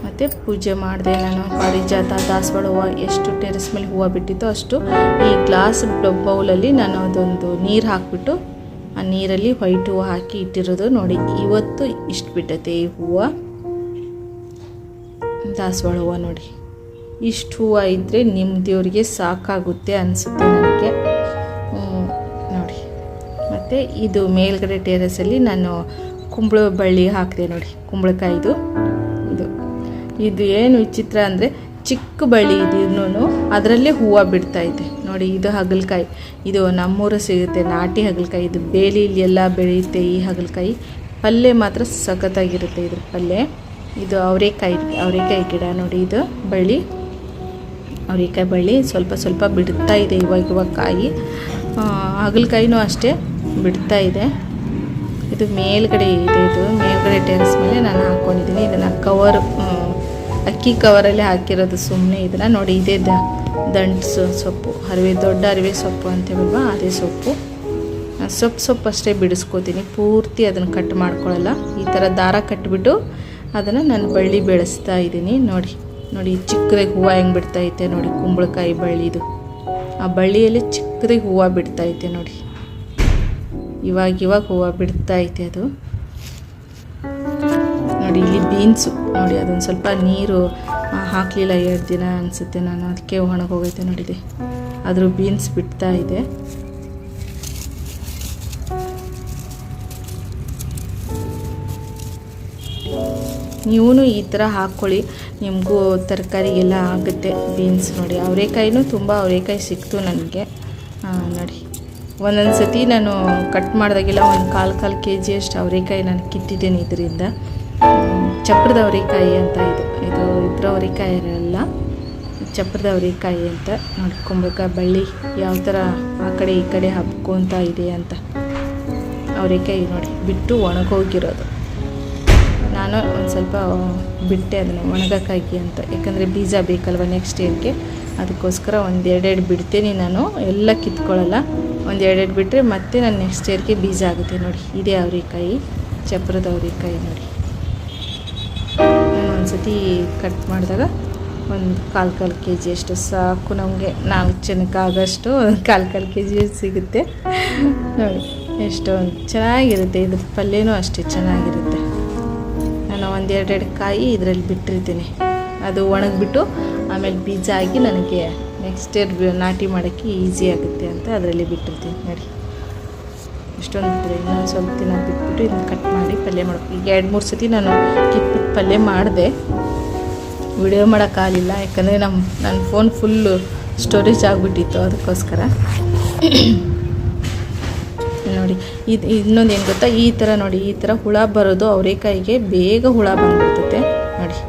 ಮತ್ತು ಪೂಜೆ ಮಾಡಿದೆ ನಾನು. ಪಾರಿಜಾತ, ದಾಸವಾಳ ಹೂವು ಎಷ್ಟು ಟೆರೆಸ್ ಮೇಲೆ ಹೂವು ಬಿಟ್ಟಿತ್ತೋ ಅಷ್ಟು ಈ ಗ್ಲಾಸ್ ಬೌಲಲ್ಲಿ ನಾನು ಅದೊಂದು ನೀರು ಹಾಕಿಬಿಟ್ಟು ಆ ನೀರಲ್ಲಿ ವೈಟ್ ಹೂವು ಹಾಕಿ ಇಟ್ಟಿರೋದು ನೋಡಿ. ಇವತ್ತು ಇಷ್ಟು ಬಿಟ್ಟೈತೆ ಈ ಹೂವು, ದಾಸವಾಳ ಹೂವು ನೋಡಿ. ಇಷ್ಟು ಹೂವು ಇದ್ದರೆ ನಿಮ್ಮ ದೇವರಿಗೆ ಸಾಕಾಗುತ್ತೆ ಅನಿಸುತ್ತೆ ನನಗೆ ನೋಡಿ. ಮತ್ತು ಇದು ಮೇಲ್ಗಡೆ ಟೆರೆಸಲ್ಲಿ ನಾನು ಕುಂಬಳ ಬಳ್ಳಿ ಹಾಕಿದೆ ನೋಡಿ, ಕುಂಬಳಕಾಯಿದು. ಇದು ಏನು ವಿಚಿತ್ರ ಅಂದರೆ ಚಿಕ್ಕ ಬಳ್ಳಿ ಇದೂ ಅದರಲ್ಲೇ ಹೂವು ಬಿಡ್ತಾಯಿದೆ ನೋಡಿ. ಇದು ಹಾಗಲಕಾಯಿ, ಇದು ನಮ್ಮೂರು ಸಿಗುತ್ತೆ ನಾಟಿ ಹಾಗಲಕಾಯಿ. ಇದು ಬೇಲಿಲಿ ಎಲ್ಲ ಬೆಳೆಯುತ್ತೆ ಈ ಹಾಗಲಕಾಯಿ. ಪಲ್ಯ ಮಾತ್ರ ಸಖತ್ತಾಗಿರುತ್ತೆ ಇದ್ರ ಪಲ್ಯ. ಇದು ಅವರೆಕಾಯಿ ಗಿಡ ನೋಡಿ, ಇದು ಬಳ್ಳಿ ಅವರೆಕಾಯಿ ಬಳ್ಳಿ ಸ್ವಲ್ಪ ಸ್ವಲ್ಪ ಬಿಡ್ತಾ ಇದೆ ಇವಾಗ ಕಾಯಿ. ಹಾಗಲಕಾಯಿನೂ ಅಷ್ಟೇ ಬಿಡ್ತಾ ಇದೆ. ಇದು ಮೇಲ್ಗಡೆ ಇದೆ, ಇದು ಮೇಲ್ಗಡೆ ಟೆರೆಸ್ ಮೇಲೆ ನಾನು ಹಾಕ್ಕೊಂಡಿದ್ದೀನಿ. ಇದನ್ನು ಅಕ್ಕಿ ಕವರಲ್ಲಿ ಹಾಕಿರೋದು ಸುಮ್ಮನೆ. ಇದನ್ನು ನೋಡಿ, ಇದೇ ದಂಟು ಸೊಪ್ಪು, ದೊಡ್ಡ ಅರಿವೆ ಸೊಪ್ಪು ಅಂತೇವಲ್ವ, ಅದೇ ಸೊಪ್ಪು. ಸೊಪ್ಪು ಅಷ್ಟೇ ಬಿಡಿಸ್ಕೋತೀನಿ, ಪೂರ್ತಿ ಅದನ್ನು ಕಟ್ ಮಾಡ್ಕೊಳ್ಳಲ್ಲ. ಈ ಥರ ದಾರ ಕಟ್ಟಿಬಿಟ್ಟು ಅದನ್ನು ನಾನು ಬಳ್ಳಿ ಬೆಳೆಸ್ತಾ ಇದ್ದೀನಿ ನೋಡಿ. ಚಿಕ್ಕದಾಗಿ ಹೂವು ಹೆಂಗೆ ಬಿಡ್ತಾಯಿದೆ ನೋಡಿ, ಕುಂಬಳಕಾಯಿ ಬಳ್ಳಿದು. ಆ ಬಳ್ಳಿಯಲ್ಲಿ ಚಿಕ್ಕದಾಗಿ ಹೂವು ಬಿಡ್ತಾಯಿದೆ ನೋಡಿ. ಇವಾಗ ಹೂವು ಬಿಡ್ತಾಯಿದೆ ಅದು ನೋಡಿ. ಇಲ್ಲಿ ಬೀನ್ಸು ನೋಡಿ, ಅದೊಂದು ಸ್ವಲ್ಪ ನೀರು ಹಾಕಲಿಲ್ಲ 2 ದಿನ ಅನಿಸುತ್ತೆ ನಾನು, ಅದಕ್ಕೆ ಒಣಗೋಗೈತೆ ನೋಡಿದೆ. ಅದ್ರ ಬೀನ್ಸ್ ಬಿಡ್ತಾ ಇದೆ. ನೀವು ಈ ಥರ ಹಾಕ್ಕೊಳ್ಳಿ, ನಿಮಗೂ ತರಕಾರಿ ಎಲ್ಲ ಆಗುತ್ತೆ. ಬೀನ್ಸ್ ನೋಡಿ, ಅವರೆಕಾಯಿನೂ ತುಂಬ ಅವರೆಕಾಯಿ ಸಿಕ್ತು ನನಗೆ ನೋಡಿ. ಒಂದೊಂದು ಸತಿ ನಾನು ಕಟ್ ಮಾಡಿದಾಗೆಲ್ಲ ಒಂದು 1/4 kg ಅಷ್ಟು ಅವರೆಕಾಯಿ ನಾನು ಕಿತ್ತಿದ್ದೇನೆ ಇದರಿಂದ. ಚಪ್ರದ ಅವರೆಕಾಯಿ ಅಂತ ಇದು ಇದ್ರ ಅವರೆಕಾಯಿ ಇರಲ್ಲ, ಚಪ್ರದ ಅವರೆಕಾಯಿ ಅಂತ ನೋಡಿ. ಕುಂಬಳಕಾಯಿ ಬಳ್ಳಿ ಯಾವ ಥರ ಆ ಕಡೆ ಈ ಕಡೆ ಹಬ್ಕೊತ ಇದೆ ಅಂತ. ಅವರೆಕಾಯಿ ನೋಡಿ ಬಿಟ್ಟು ಒಣಗೋಗಿರೋದು. ನಾನು ಒಂದು ಸ್ವಲ್ಪ ಬಿಟ್ಟೆ ಅದನ್ನು ಒಣಗಕ್ಕಾಗಿ ಅಂತ, ಯಾಕಂದರೆ ಬೀಜ ಬೇಕಲ್ವ ನೆಕ್ಸ್ಟ್ ಇಯರ್ಗೆ. ಅದಕ್ಕೋಸ್ಕರ ಒಂದು 2 ಬಿಡ್ತೀನಿ ನಾನು, ಎಲ್ಲ ಕಿತ್ಕೊಳ್ಳಲ್ಲ. ಒಂದು 2 ಬಿಟ್ಟರೆ ಮತ್ತೆ ನಾನು ನೆಕ್ಸ್ಟ್ ಇಯರ್ಗೆ ಬೀಜ ಆಗುತ್ತೆ ನೋಡಿ. ಇದೇ ಅವರೆಕಾಯಿ, ಚಪ್ರದ ಅವರೆಕಾಯಿ ನೋಡಿ. ನಾನು ಒಂದು ಸತಿ ಕಟ್ ಮಾಡಿದಾಗ ಒಂದು 1/4 kg ಅಷ್ಟು ಸಾಕು ನಮಗೆ, 4 ಜನಕ್ಕಾಗಷ್ಟು 1/4 kg ಸಿಗುತ್ತೆ ನೋಡಿ. ಎಷ್ಟೊಂದು ಚೆನ್ನಾಗಿರುತ್ತೆ. ಇದ್ರ ಪಲ್ಯನೂ ಅಷ್ಟೇ ಚೆನ್ನಾಗಿರುತ್ತೆ. ನಾನು ಒಂದು 2 ಕಾಯಿ ಇದರಲ್ಲಿ ಬಿಟ್ಟಿರ್ತೀನಿ, ಅದು ಒಣಗಿಬಿಟ್ಟು ಆಮೇಲೆ ಬೀಜ ಆಗಿ ನನಗೆ ನೆಕ್ಸ್ಟ್ ಇಯರ್ ನಾಟಿ ಮಾಡೋಕ್ಕೆ ಈಸಿ ಆಗುತ್ತೆ ಅಂತ ಅದರಲ್ಲಿ ಬಿಟ್ಟಿರ್ತೀನಿ ನೋಡಿ. ಇಷ್ಟೊಂದು ಬಿಟ್ಟಿದೆ. ಇನ್ನೊಂದು ಸ್ವಲ್ಪ ದಿನ ಬಿಟ್ಬಿಟ್ಟು ಇದನ್ನು ಕಟ್ ಮಾಡಿ ಪಲ್ಯ ಮಾಡಬೇಕು. ಈಗ 2-3 ಸತಿ ನಾನು ಕಿತ್ಬಿಟ್ಟು ಪಲ್ಯ ಮಾಡಿದೆ, ವಿಡಿಯೋ ಮಾಡೋಕ್ಕಾಗಲಿಲ್ಲ. ಯಾಕಂದರೆ ನನ್ನ ಫೋನ್ ಫುಲ್ಲು ಸ್ಟೋರೇಜ್ ಆಗಿಬಿಟ್ಟಿತ್ತು, ಅದಕ್ಕೋಸ್ಕರ. ನೋಡಿ ಇನ್ನೊಂದು ಏನು ಗೊತ್ತಾ, ಈ ಥರ ನೋಡಿ, ಈ ಥರ ಹುಳ ಬರೋದು ಅವರೆಕಾಯಿಗೆ ಬೇಗ ಹುಳ ಬಂದ್ಬಿಡ್ತೈತೆ ನೋಡಿ.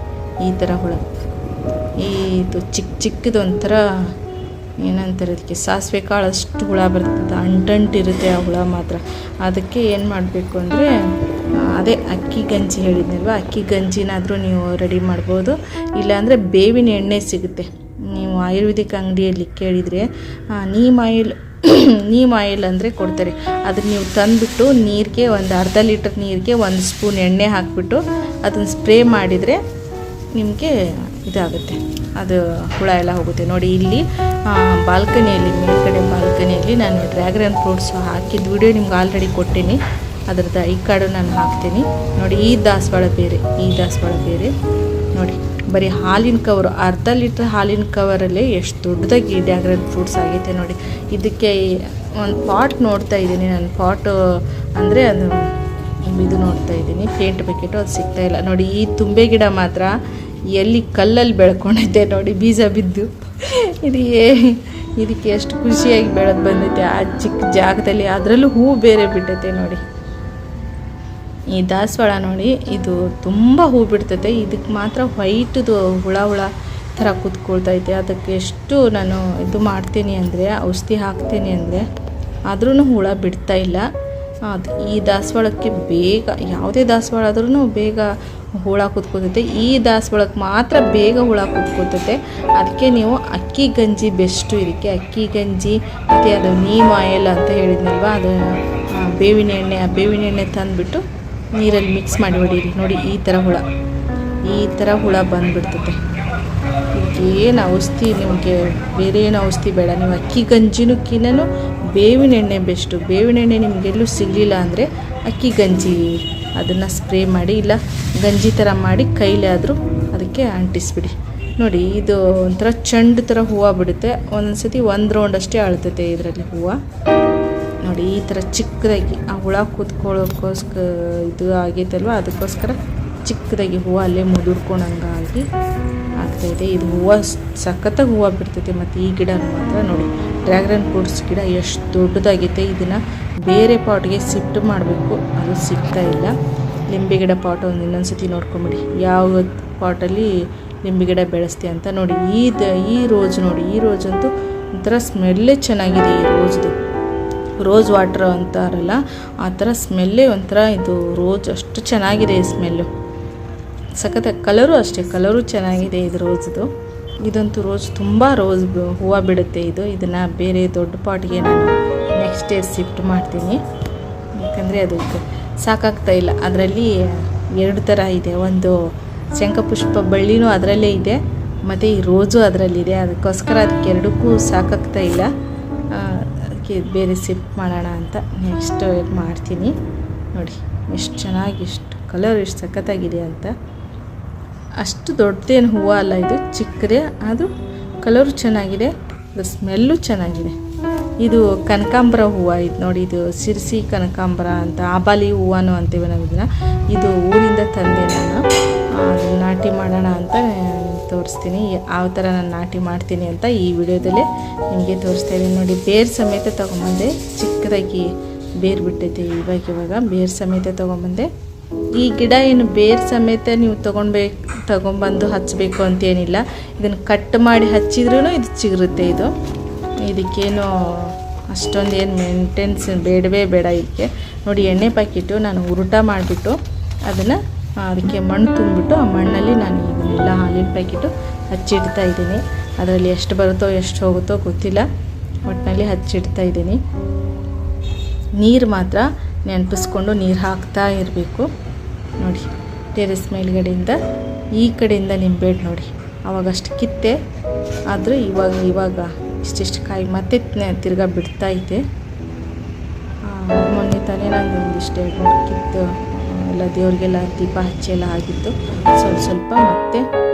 ಈ ಥರ ಹುಳ, ಇದು ಚಿಕ್ಕದು ಒಂಥರ ಏನಂತಾರೆ ಅದಕ್ಕೆ, ಸಾಸಿವೆ ಕಾಳಷ್ಟು ಹುಳ ಬರ್ತದೆ, ಅಂಟಿರುತ್ತೆ ಆ ಹುಳ ಮಾತ್ರ. ಅದಕ್ಕೆ ಏನು ಮಾಡಬೇಕು ಅಂದರೆ, ಅದೇ ಅಕ್ಕಿ ಗಂಜಿ ಹೇಳಿದ್ನಲ್ವ, ಅಕ್ಕಿ ಗಂಜಿನಾದರೂ ನೀವು ರೆಡಿ ಮಾಡ್ಬೋದು. ಇಲ್ಲಾಂದರೆ ಬೇವಿನ ಎಣ್ಣೆ ಸಿಗುತ್ತೆ, ನೀವು ಆಯುರ್ವೇದಿಕ್ ಅಂಗಡಿಯಲ್ಲಿ ಕೇಳಿದರೆ ನೀಮ್ ಆಯಿಲ್ ಅಂದರೆ ಕೊಡ್ತಾರೆ. ಅದನ್ನು ನೀವು ತಂದುಬಿಟ್ಟು ನೀರಿಗೆ ಒಂದು ಅರ್ಧ ಲೀಟರ್ ನೀರಿಗೆ 1 ಸ್ಪೂನ್ ಎಣ್ಣೆ ಹಾಕಿಬಿಟ್ಟು ಅದನ್ನು ಸ್ಪ್ರೇ ಮಾಡಿದರೆ ನಿಮಗೆ ಇದಾಗುತ್ತೆ, ಅದು ಹುಳ ಎಲ್ಲ ಹೋಗುತ್ತೆ. ನೋಡಿ ಇಲ್ಲಿ ಬಾಲ್ಕನಿಯಲ್ಲಿ, ಮೇಲ್ಗಡೆ ಬಾಲ್ಕನಿಯಲ್ಲಿ ನಾನು ಡ್ರ್ಯಾಗನ್ ಫ್ರೂಟ್ಸ್ ಹಾಕಿದ ವಿಡಿಯೋ ನಿಮ್ಗೆ ಆಲ್ರೆಡಿ ಕೊಟ್ಟೀನಿ, ಅದರದ್ದು ಐ ಕಾರ್ಡು ನಾನು ಹಾಕ್ತೀನಿ ನೋಡಿ. ಈ ದಾಸವಾಳ ಬೇರೆ ನೋಡಿ, ಬರೀ ಹಾಲಿನ ಕವರು, ಅರ್ಧ ಲೀಟ್ರ್ ಹಾಲಿನ ಕವರಲ್ಲಿ ಎಷ್ಟು ದೊಡ್ಡದಾಗಿ ಡ್ರ್ಯಾಗನ್ ಫ್ರೂಟ್ಸ್ ಆಗೈತೆ ನೋಡಿ. ಇದಕ್ಕೆ ಒಂದು ಪಾಟ್ ನೋಡ್ತಾ ಇದ್ದೀನಿ ನಾನು, ಪಾಟು ಅಂದರೆ ಅದು ಇದು ನೋಡ್ತಾ ಇದ್ದೀನಿ, ಪೇಂಟ್ ಬಕೆಟು, ಅದು ಸಿಗ್ತಾಯಿಲ್ಲ ನೋಡಿ. ಈ ತುಂಬೆ ಗಿಡ ಮಾತ್ರ ಎಲ್ಲಿ ಕಲ್ಲಲ್ಲಿ ಬೆಳ್ಕೊಂಡೈತೆ ನೋಡಿ, ಬೀಜ ಬಿದ್ದು. ಇದಕ್ಕೆ ಎಷ್ಟು ಖುಷಿಯಾಗಿ ಬೆಳೆದು ಬಂದೈತೆ ಆ ಚಿಕ್ಕ ಜಾಗದಲ್ಲಿ, ಅದರಲ್ಲೂ ಹೂ ಬೇರೆ ಬಿಟ್ಟೈತೆ ನೋಡಿ. ಈ ದಾಸವಾಳ ನೋಡಿ, ಇದು ತುಂಬ ಹೂ ಬಿಡ್ತೈತೆ. ಇದಕ್ಕೆ ಮಾತ್ರ ವೈಟದು ಹುಳ ಥರ ಕೂತ್ಕೊಳ್ತೈತೆ. ಅದಕ್ಕೆ ಎಷ್ಟು ನಾನು ಇದು ಮಾಡ್ತೀನಿ ಅಂದರೆ, ಔಷಧಿ ಹಾಕ್ತೀನಿ ಅಂದರೆ ಆದ್ರೂ ಹುಳ ಬಿಡ್ತಾ ಇಲ್ಲ. ಅದು ಈ ದಾಸವಾಳಕ್ಕೆ ಬೇಗ, ಯಾವುದೇ ದಾಸವಾಳ ಆದ್ರೂ ಬೇಗ ಹುಳ ಕೂತ್ಕೊತೈತೆ, ಈ ದಾಸವಾಳಕ್ಕೆ ಮಾತ್ರ ಬೇಗ ಹುಳ ಕೂತ್ಕೊತೈತೆ. ಅದಕ್ಕೆ ನೀವು ಅಕ್ಕಿ ಗಂಜಿ ಬೆಸ್ಟು. ಇದಕ್ಕೆ ಅಕ್ಕಿ ಗಂಜಿ ಮತ್ತು ಅದು ನೀಮ್ ಆಯಿಲ್ ಅಂತ ಹೇಳಿದ್ನಲ್ವ, ಅದು ಬೇವಿನ ಎಣ್ಣೆ ತಂದುಬಿಟ್ಟು ನೀರಲ್ಲಿ ಮಿಕ್ಸ್ ಮಾಡಿ ಹೊಡೀರಿ ನೋಡಿ. ಈ ಥರ ಹುಳ ಬಂದುಬಿಡ್ತೈತೆ. ಏನು ಔಷಧಿ, ನಿಮಗೆ ಬೇರೆ ಏನು ಔಷಧಿ ಬೇಡ. ನೀವು ಅಕ್ಕಿ ಗಂಜಿನೂ ಬೇವಿನ ಎಣ್ಣೆ ಬೆಸ್ಟು. ಬೇವಿನ ಎಣ್ಣೆ ನಿಮಗೆಲ್ಲೂ ಸಿಗಲಿಲ್ಲ ಅಂದರೆ ಅಕ್ಕಿ ಗಂಜಿ ಅದನ್ನು ಸ್ಪ್ರೇ ಮಾಡಿ, ಇಲ್ಲ ಗಂಜಿ ಥರ ಮಾಡಿ ಕೈಲೇ ಆದರೂ ಅದಕ್ಕೆ ಅಂಟಿಸ್ಬಿಡಿ ನೋಡಿ. ಇದು ಒಂಥರ ಚೆಂಡು ಥರ ಹೂವು ಬಿಡುತ್ತೆ. ಒಂದೊಂದು ಸತಿ 1 ರೌಂಡ್ ಅಷ್ಟೇ ಅಳ್ತೈತೆ ಇದರಲ್ಲಿ ಹೂವು ನೋಡಿ. ಈ ಥರ ಚಿಕ್ಕದಾಗಿ ಆ ಹುಳ ಕೂತ್ಕೊಳ್ಳೋಕ್ಕೋಸ್ಕರ ಇದು ಆಗೈತಲ್ವ, ಅದಕ್ಕೋಸ್ಕರ ಚಿಕ್ಕದಾಗಿ ಹೂವು ಅಲ್ಲೇ ಮುದುಡ್ಕೊಂಡಂಗಾಗಿ ಆಗ್ತಾಯಿದೆ. ಇದು ಹೂವು ಸಖತ್ತಾಗಿ ಹೂವು ಬಿಡ್ತೈತೆ. ಮತ್ತು ಈ ಗಿಡ ಮಾತ್ರ ನೋಡಿ, ಡ್ರ್ಯಾಗನ್ ಫ್ರೂಟ್ಸ್ ಗಿಡ ಎಷ್ಟು ದೊಡ್ಡದಾಗೈತೆ. ಇದನ್ನು ಬೇರೆ ಪಾಟ್ಗೆ ಶಿಫ್ಟ್ ಮಾಡಬೇಕು, ಅದು ಸಿಗ್ತಾ ಇಲ್ಲ. ಲಿಂಬೆ ಗಿಡ ಪಾಟ್ ಒಂದು ಇನ್ನೊಂದು ಸತಿ ನೋಡ್ಕೊಂಬಿಡಿ, ಯಾವ ಪಾಟಲ್ಲಿ ಲಿಂಬೆ ಗಿಡ ಬೆಳೆಸ್ತೀವಿ ಅಂತ ನೋಡಿ. ಈ ರೋಜ್ ನೋಡಿ, ಈ ರೋಜಂತೂ ಒಂಥರ ಸ್ಮೆಲ್ಲೇ ಚೆನ್ನಾಗಿದೆ. ಈ ರೋಸ್ ವಾಟರ್ ಅಂತಾರಲ್ಲ, ಆ ಥರ ಸ್ಮೆಲ್ಲೇ ಒಂಥರ, ಇದು ರೋಜ್ ಅಷ್ಟು ಚೆನ್ನಾಗಿದೆ ಈ ಸ್ಮೆಲ್ಲು, ಸಖತ್. ಕಲರು ಅಷ್ಟೇ, ಕಲರು ಚೆನ್ನಾಗಿದೆ ಇದು ರೋಜ್ದು. ಇದಂತೂ ತುಂಬ ರೋಸ್ ಹೂವು ಬಿಡುತ್ತೆ. ಇದನ್ನು ಬೇರೆ ದೊಡ್ಡ ಪಾಟ್ಗೆ ನಾನು ನೆಕ್ಸ್ಟ್ ಡೇ ಶಿಫ್ಟ್ ಮಾಡ್ತೀನಿ, ಯಾಕಂದರೆ ಅದು ಸಾಕಾಗ್ತಾ ಇಲ್ಲ. ಅದರಲ್ಲಿ 2 ಥರ ಇದೆ, ಒಂದು ಶಂಖಪುಷ್ಪ ಬಳ್ಳಿನೂ ಅದರಲ್ಲೇ ಇದೆ, ಮತ್ತು ಈ ರೋಜು ಅದರಲ್ಲಿದೆ. ಅದಕ್ಕೋಸ್ಕರ ಅದಕ್ಕೆ 2ಕ್ಕೂ ಸಾಕಾಗ್ತಾ ಇಲ್ಲ. ಅದಕ್ಕೆ ಬೇರೆ ಶಿಫ್ಟ್ ಮಾಡೋಣ ಅಂತ ನೆಕ್ಸ್ಟ್ ಮಾಡ್ತೀನಿ ನೋಡಿ. ಎಷ್ಟು ಚೆನ್ನಾಗಿ, ಎಷ್ಟು ಕಲರ್ ಎಷ್ಟು ಸಖತ್ತಾಗಿದೆ ಅಂತ. ಅಷ್ಟು ದೊಡ್ಡದೇನು ಹೂವು ಅಲ್ಲ, ಇದು ಚಿಕ್ಕದೇ, ಅದು ಕಲರು ಚೆನ್ನಾಗಿದೆ, ಸ್ಮೆಲ್ಲು ಚೆನ್ನಾಗಿದೆ. ಇದು ಕನಕಾಂಬರ ಹೂವು. ಇದು ನೋಡಿ, ಇದು ಸಿರ್ಸಿ ಕನಕಾಂಬರ ಅಂತ, ಆಬಾಲಿ ಹೂವನು ಅಂತೀವಿ ನಾವು ಇದನ್ನು. ಇದು ಊರಿಂದ ತಂದೆ ನಾನು, ನಾಟಿ ಮಾಡೋಣ ಅಂತ ತೋರಿಸ್ತೀನಿ. ಯಾವ ಥರ ನಾನು ನಾಟಿ ಮಾಡ್ತೀನಿ ಅಂತ ಈ ವಿಡಿಯೋದಲ್ಲೇ ನಿಮಗೆ ತೋರಿಸ್ತಾ ಇದ್ದೀನಿ ನೋಡಿ. ಬೇರು ಸಮೇತ ತೊಗೊಂಬಂದೆ, ಚಿಕ್ಕದಾಗಿ ಬೇರು ಬಿಟ್ಟೈತೆ ಇವಾಗ ಬೇರು ಸಮೇತ ತೊಗೊಂಬಂದೆ. ಈ ಗಿಡ ಏನು ಬೇರು ಸಮೇತ ನೀವು ತೊಗೊಂಬಂದು ಹಚ್ಚಬೇಕು ಅಂತೇನಿಲ್ಲ, ಇದನ್ನು ಕಟ್ ಮಾಡಿ ಹಚ್ಚಿದ್ರೂ ಇದು ಚಿಗುರುತ್ತೆ. ಇದಕ್ಕೇನು ಅಷ್ಟೊಂದು ಏನು ಮೇಂಟೆನ್ಸ್ ಬೇಡವೇ ಬೇಡ ಇದಕ್ಕೆ ನೋಡಿ. ಎಣ್ಣೆ ಪ್ಯಾಕೆಟು ನಾನು ಉರುಟ ಮಾಡಿಬಿಟ್ಟು ಅದಕ್ಕೆ ಮಣ್ಣು ತುಂಬಿಬಿಟ್ಟು ಆ ಮಣ್ಣಲ್ಲಿ ನಾನು ಇದನ್ನೆಲ್ಲ ಹಾಲಿನ ಪ್ಯಾಕೆಟು ಹಚ್ಚಿಡ್ತಾ ಇದ್ದೀನಿ. ಅದರಲ್ಲಿ ಎಷ್ಟು ಬರುತ್ತೋ ಎಷ್ಟು ಹೋಗುತ್ತೋ ಗೊತ್ತಿಲ್ಲ, ಒಟ್ಟಿನಲ್ಲಿ ಹಚ್ಚಿಡ್ತಾ ಇದ್ದೀನಿ. ನೀರು ಮಾತ್ರ ನೆನಪಿಸ್ಕೊಂಡು ನೀರು ಹಾಕ್ತಾ ಇರಬೇಕು ನೋಡಿ. ಟೆರೆಸ್ ಮೇಲ್ಗಡೆಯಿಂದ ಈ ಕಡೆಯಿಂದ ನಿಂಬೆಹಣ್ಣು ನೋಡಿ, ಅವಾಗಷ್ಟು ಕಿತ್ತೆ, ಆದರೆ ಇವಾಗ ಇಷ್ಟಿಷ್ಟು ಕಾಯಿ ಮತ್ತೆ ತಿರ್ಗಾ ಬಿಡ್ತಾಯಿದೆ. ಮೊನ್ನೆ ತಾನೇ ನಾನು ಒಂದಿಷ್ಟು 2-3 ಕಿತ್ತು ಎಲ್ಲ ದೇವ್ರಿಗೆಲ್ಲ ದೀಪ ಹಚ್ಚಿ ಎಲ್ಲ ಆಗಿತ್ತು. ಸ್ವಲ್ಪ ಮತ್ತೆ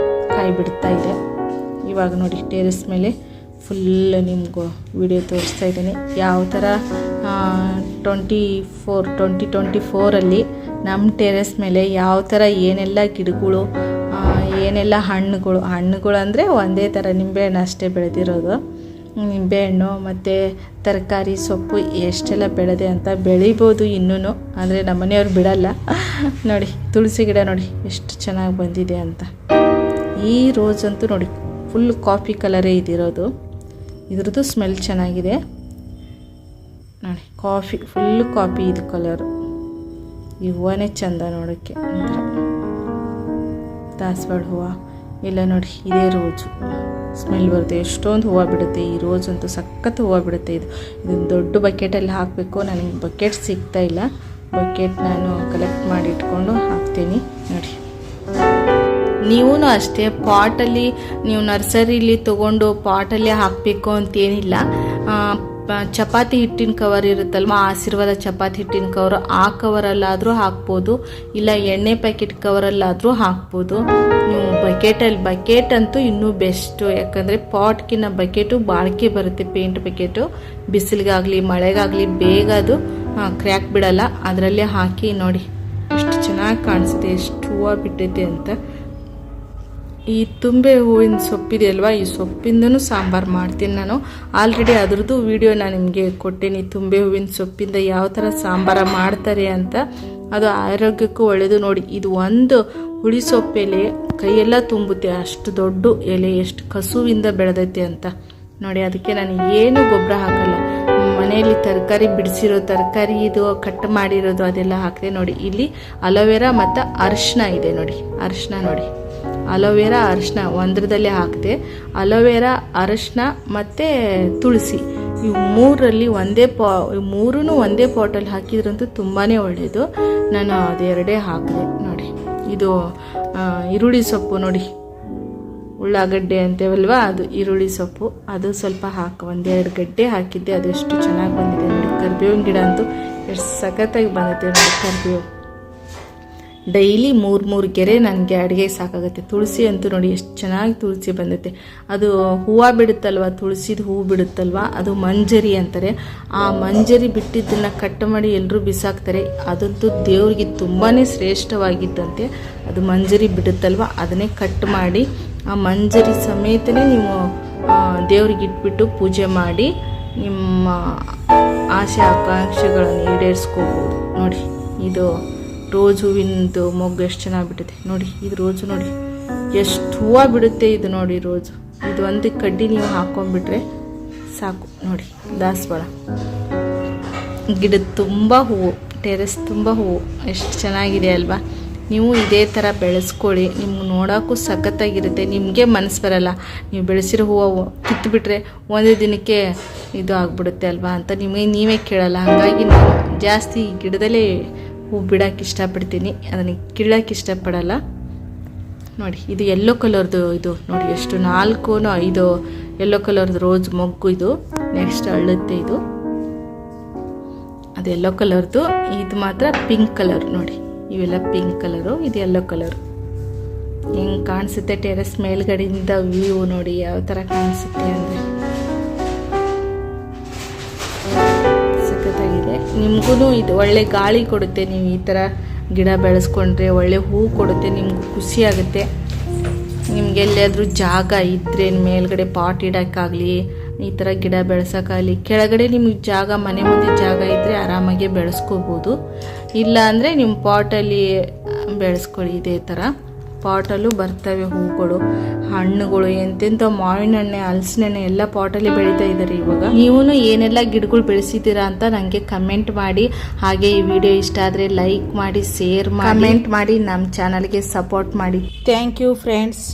ಕಾಯಿ ಬಿಡ್ತಾ ಇದೆ. ಇವಾಗ ನೋಡಿ ಟೆರೆಸ್ ಮೇಲೆ ಫುಲ್ ನಿಮಗೂ ವಿಡಿಯೋ ತೋರಿಸ್ತಾ ಇದ್ದೀನಿ ಯಾವ ಥರ 2024ಅಲ್ಲಿ ನಮ್ಮ ಟೆರೆಸ್ ಮೇಲೆ ಯಾವ ಥರ ಏನೆಲ್ಲ ಗಿಡಗಳು ಏನೆಲ್ಲ ಹಣ್ಣುಗಳು ಅಂದರೆ ಒಂದೇ ಥರ ನಿಂಬೆಹಣ್ಣು ಅಷ್ಟೇ ಬೆಳೆದಿರೋದು. ನಿಂಬೆಹಣ್ಣು ಮತ್ತು ತರಕಾರಿ ಸೊಪ್ಪು ಎಷ್ಟೆಲ್ಲ ಬೆಳೆದೆ ಅಂತ ಬೆಳಿಬೋದು ಇನ್ನೂ, ಆದರೆ ನಮ್ಮ ಮನೆಯವ್ರು ಬಿಡಲ್ಲ. ನೋಡಿ ತುಳಸಿ ಗಿಡ ನೋಡಿ ಎಷ್ಟು ಚೆನ್ನಾಗಿ ಬಂದಿದೆ ಅಂತ. ಈ ರೋಸ್ ಅಂತೂ ನೋಡಿ ಫುಲ್ ಕಾಫಿ ಕಲರೇ ಇದಿರೋದು. ಇದ್ರದ್ದು ಸ್ಮೆಲ್ ಚೆನ್ನಾಗಿದೆ ನೋಡಿ, ಕಾಫಿ ಫುಲ್ ಕಾಫಿ ಇದು ಕಲರು. ಈ ಹೂವನೇ ಚಂದ ನೋಡೋಕ್ಕೆ. ಒಂಥರ ದಾಸವಾಳ ಹೂವು ಇಲ್ಲ ನೋಡಿ, ಇದೇ ರೋಜು ಸ್ಮೆಲ್ ಬರುತ್ತೆ. ಎಷ್ಟೊಂದು ಹೂವು ಬಿಡುತ್ತೆ ಈ ರೋಸ್ ಅಂತೂ, ಸಖತ್ತು ಹೂವು ಬಿಡುತ್ತೆ. ಇದನ್ನು ದೊಡ್ಡ ಬಕೆಟಲ್ಲಿ ಹಾಕಬೇಕು. ನನಗೆ ಬಕೆಟ್ ಸಿಗ್ತಾ ಇಲ್ಲ, ಬಕೆಟ್ ನಾನು ಕಲೆಕ್ಟ್ ಮಾಡಿ ಇಟ್ಕೊಂಡು ಹಾಕ್ತೀನಿ ನೋಡಿ. ನೀವೂ ಅಷ್ಟೇ ಪಾಟಲ್ಲಿ ನೀವು ನರ್ಸರಿಲಿ ತೊಗೊಂಡು ಪಾಟಲ್ಲೇ ಹಾಕಬೇಕು ಅಂತೇನಿಲ್ಲ. ಚಪಾತಿ ಹಿಟ್ಟಿನ ಕವರ್ ಇರುತ್ತಲ್ವ, ಆಶೀರ್ವಾದ ಚಪಾತಿ ಹಿಟ್ಟಿನ ಕವರು, ಆ ಕವರಲ್ಲಾದರೂ ಹಾಕ್ಬೋದು, ಇಲ್ಲ ಎಣ್ಣೆ ಪ್ಯಾಕೆಟ್ ಕವರಲ್ಲಾದರೂ ಹಾಕ್ಬೋದು. ನೀವು ಬಕೆಟ್ ಅಂತೂ ಇನ್ನೂ ಬೆಸ್ಟು, ಯಾಕಂದರೆ ಪಾಟ್ಗಿನ್ನ ಬಕೆಟು ಬಾಳಿಕೆ ಬರುತ್ತೆ. ಪೇಂಟ್ ಬಕೆಟು ಬಿಸಿಲಿಗಾಗಲಿ ಮಳೆಗಾಗಲಿ ಬೇಗ ಅದು ಕ್ರ್ಯಾಕ್ ಬಿಡಲ್ಲ. ಅದರಲ್ಲೇ ಹಾಕಿ ನೋಡಿ ಎಷ್ಟು ಚೆನ್ನಾಗಿ ಕಾಣಿಸುತ್ತೆ, ಎಷ್ಟು ಹೂವು ಬಿಟ್ಟೈತೆ ಅಂತ. ಈ ತುಂಬೆ ಹೂವಿನ ಸೊಪ್ಪಿದೆ ಅಲ್ವಾ, ಈ ಸೊಪ್ಪಿಂದನೂ ಸಾಂಬಾರು ಮಾಡ್ತೀನಿ ನಾನು. ಆಲ್ರೆಡಿ ಅದ್ರದ್ದು ವಿಡಿಯೋ ನಾನು ನಿಮಗೆ ಕೊಟ್ಟೇನಿ, ತುಂಬೆ ಹೂವಿನ ಸೊಪ್ಪಿಂದ ಯಾವ ಥರ ಸಾಂಬಾರು ಮಾಡ್ತಾರೆ ಅಂತ. ಅದು ಆರೋಗ್ಯಕ್ಕೂ ಒಳ್ಳೆಯದು ನೋಡಿ. ಇದು ಒಂದು ಹುಳಿ ಸೊಪ್ಪೆಲೆ ಕೈಯೆಲ್ಲ ತುಂಬುತ್ತೆ, ಅಷ್ಟು ದೊಡ್ಡ ಎಲೆ, ಎಷ್ಟು ಕಸುವಿಂದ ಬೆಳೆದೈತೆ ಅಂತ ನೋಡಿ. ಅದಕ್ಕೆ ನಾನು ಏನು ಗೊಬ್ಬರ ಹಾಕಲ್ಲ, ಮನೆಯಲ್ಲಿ ತರಕಾರಿ ಬಿಡಿಸಿರೋ ತರಕಾರಿ ಇದು ಕಟ್ ಮಾಡಿರೋದು ಅದೆಲ್ಲ ಹಾಕಿದೆ ನೋಡಿ. ಇಲ್ಲಿ ಅಲೋವೆರಾ ಮತ್ತು ಅರಿಶಿನ ಇದೆ ನೋಡಿ, ಅರಿಶಿನ ನೋಡಿ, ಅಲೋವೆರಾ ಅರಿಶಿನ ಒಂದ್ರದಲ್ಲೇ ಹಾಕಿದೆ. ಅಲೋವೆರಾ ಅರಿಶಿನ ಮತ್ತು ತುಳಸಿ ಇವು ಮೂರರಲ್ಲಿ ಮೂರೂ ಒಂದೇ ಪಾಟಲ್ಲಿ ಹಾಕಿದ್ರಂತೂ ತುಂಬಾ ಒಳ್ಳೆಯದು. ನಾನು ಅದೆರಡೇ ಹಾಕಿದೆ ನೋಡಿ. ಇದು ಈರುಳ್ಳಿ ಸೊಪ್ಪು ನೋಡಿ, ಉಳ್ಳಾಗಡ್ಡೆ ಅಂತೇವಲ್ವ ಅದು ಈರುಳ್ಳಿ ಸೊಪ್ಪು, ಅದು ಸ್ವಲ್ಪ ಒಂದೆರಡು ಗಡ್ಡೆ ಹಾಕಿದ್ದೆ, ಅದು ಎಷ್ಟು ಚೆನ್ನಾಗಿ ಬಂದಿದೆ ನೋಡಿ. ಕರಿಬೇವಿನ ಗಿಡ ಅಂತೂ ಎಷ್ಟು ಸಖತ್ತಾಗಿ ಬಂದೈತೆ ನೋಡಿ. ಕರಿಬೇವು ಡೈಲಿ 3 ಗೆರೆ ನನಗೆ ಅಡುಗೆ ಸಾಕಾಗುತ್ತೆ. ತುಳಸಿ ಅಂತೂ ನೋಡಿ ಎಷ್ಟು ಚೆನ್ನಾಗಿ ತುಳಸಿ ಬಂದೈತೆ. ಅದು ಹೂವು ಬಿಡುತ್ತಲ್ವ, ತುಳಸಿದು ಹೂವು ಬಿಡುತ್ತಲ್ವ, ಅದು ಮಂಜರಿ ಅಂತಾರೆ. ಆ ಮಂಜರಿ ಬಿಟ್ಟಿದ್ದನ್ನು ಕಟ್ ಮಾಡಿ ಎಲ್ಲರೂ ಬಿಸಾಕ್ತಾರೆ. ಅದಂತೂ ದೇವ್ರಿಗೆ ತುಂಬಾ ಶ್ರೇಷ್ಠವಾಗಿದ್ದಂತೆ. ಅದು ಮಂಜರಿ ಬಿಡುತ್ತಲ್ವ, ಅದನ್ನೇ ಕಟ್ ಮಾಡಿ ಆ ಮಂಜರಿ ಸಮೇತನೇ ನೀವು ದೇವ್ರಿಗೆ ಇಟ್ಬಿಟ್ಟು ಪೂಜೆ ಮಾಡಿ ನಿಮ್ಮ ಆಸೆ ಆಕಾಂಕ್ಷೆಗಳನ್ನು ಈಡೇರಿಸ್ಕೋಬೋದು ನೋಡಿ. ಇದು ರೋಜ್ ಹೂವಿನದು ಮೊಗ್ಗು ಎಷ್ಟು ಚೆನ್ನಾಗಿ ಬಿಡುತ್ತೆ ನೋಡಿ. ಇದು ರೋಜು ನೋಡಿ ಎಷ್ಟು ಹೂವು ಬಿಡುತ್ತೆ. ಇದು ನೋಡಿ ರೋಜು, ಇದು ಒಂದು ಕಡ್ಡಿ ನೀವು ಹಾಕೊಂಡ್ಬಿಟ್ರೆ ಸಾಕು ನೋಡಿ. ದಾಸವಾಳ ಗಿಡದ ತುಂಬ ಹೂವು, ಟೆರೆಸ್ ತುಂಬ ಹೂವು, ಎಷ್ಟು ಚೆನ್ನಾಗಿದೆ ಅಲ್ವಾ. ನೀವು ಇದೇ ಥರ ಬೆಳೆಸ್ಕೊಳ್ಳಿ, ನಿಮ್ಗೆ ನೋಡೋಕ್ಕೂ ಸಖತ್ತಾಗಿರುತ್ತೆ. ನಿಮಗೆ ಮನಸ್ಸು ಬರಲ್ಲ, ನೀವು ಬೆಳೆಸಿರೋ ಹೂವು ಕಿತ್ತುಬಿಟ್ರೆ ಒಂದೇ ದಿನಕ್ಕೆ ಇದು ಆಗಿಬಿಡುತ್ತೆ ಅಲ್ವಾ ಅಂತ ನೀವೇ ಕೇಳಲ್ಲ. ಹಾಗಾಗಿ ನಾನು ಜಾಸ್ತಿ ಗಿಡದಲ್ಲೇ ಹೂ ಬಿಡೋಕ್ಕೆ ಇಷ್ಟಪಡ್ತೀನಿ, ಅದನ್ನು ಕೀಳೋಕ್ಕೆ ಇಷ್ಟಪಡಲ್ಲ ನೋಡಿ. ಇದು ಯೆಲ್ಲೋ ಕಲರ್ದು, ಇದು ನೋಡಿ ಎಷ್ಟು 4-5 ಯೆಲ್ಲೋ ಕಲರ್ದು ರೋಸ್ ಮೊಗ್ಗು. ಇದು ನೆಕ್ಸ್ಟ್ ಅಳ್ಳುತ್ತೆ, ಇದು ಅದು ಯೆಲ್ಲೋ ಕಲರ್ದು. ಇದು ಮಾತ್ರ ಪಿಂಕ್ ಕಲರ್ ನೋಡಿ, ಇವೆಲ್ಲ ಪಿಂಕ್ ಕಲರು, ಇದು ಯೆಲ್ಲೋ ಕಲರು. ಹೆಂಗೆ ಕಾಣಿಸುತ್ತೆ ಟೆರೆಸ್ ಮೇಲ್ಗಡೆಯಿಂದ ವ್ಯೂ ನೋಡಿ ಯಾವ ಥರ ಕಾಣಿಸುತ್ತೆ ಅಂದರೆ ಸಖತ್ತಾಗಿದೆ. ನಿಮಗೂ ಇದು ಒಳ್ಳೆ ಗಾಳಿ ಕೊಡುತ್ತೆ. ನೀವು ಈ ಥರ ಗಿಡ ಬೆಳೆಸ್ಕೊಂಡ್ರೆ ಒಳ್ಳೆ ಹೂ ಕೊಡುತ್ತೆ, ನಿಮ್ಗೆ ಖುಷಿ ಆಗುತ್ತೆ. ನಿಮ್ಗೆ ಎಲ್ಲಿಯಾದರೂ ಜಾಗ ಇದ್ದರೆ ಮೇಲ್ಗಡೆ ಪಾಟ್ ಇಡೋಕ್ಕಾಗಲಿ, ಈ ಥರ ಗಿಡ ಬೆಳೆಸೋಕ್ಕಾಗಲಿ, ಕೆಳಗಡೆ ನಿಮಗೆ ಜಾಗ ಮನೆ ಮುಂದೆ ಜಾಗ ಇದ್ದರೆ ಆರಾಮಾಗಿ ಬೆಳೆಸ್ಕೋಬೋದು. ಇಲ್ಲ ಅಂದರೆ ನಿಮ್ಮ ಪಾಟಲ್ಲಿ ಬೆಳೆಸ್ಕೊಳ್ಳಿ. ಇದೇ ಥರ ಪಾಟಲ್ಲೂ ಬರ್ತವೆ ಹೂಗಳು, ಹಣ್ಣುಗಳು, ಎಂತೆಂಥ ಮಾವಿನ ಹಣ್ಣೆ, ಹಲಸಿನ ಹಣ್ಣೆ ಎಲ್ಲ ಪಾಟಲ್ಲಿ ಬೆಳೀತಾ ಇದ್ದಾರೆ ಇವಾಗ. ನೀವು ಏನೆಲ್ಲ ಗಿಡಗಳು ಬೆಳೆಸಿದ್ದೀರಾ ಅಂತ ನನಗೆ ಕಮೆಂಟ್ ಮಾಡಿ. ಹಾಗೆ ಈ ವಿಡಿಯೋ ಇಷ್ಟ ಆದರೆ ಲೈಕ್ ಮಾಡಿ, ಶೇರ್ ಮಾಡಿ, ಕಮೆಂಟ್ ಮಾಡಿ, ನಮ್ಮ ಚಾನಲ್ಗೆ ಸಪೋರ್ಟ್ ಮಾಡಿ. Thank you friends.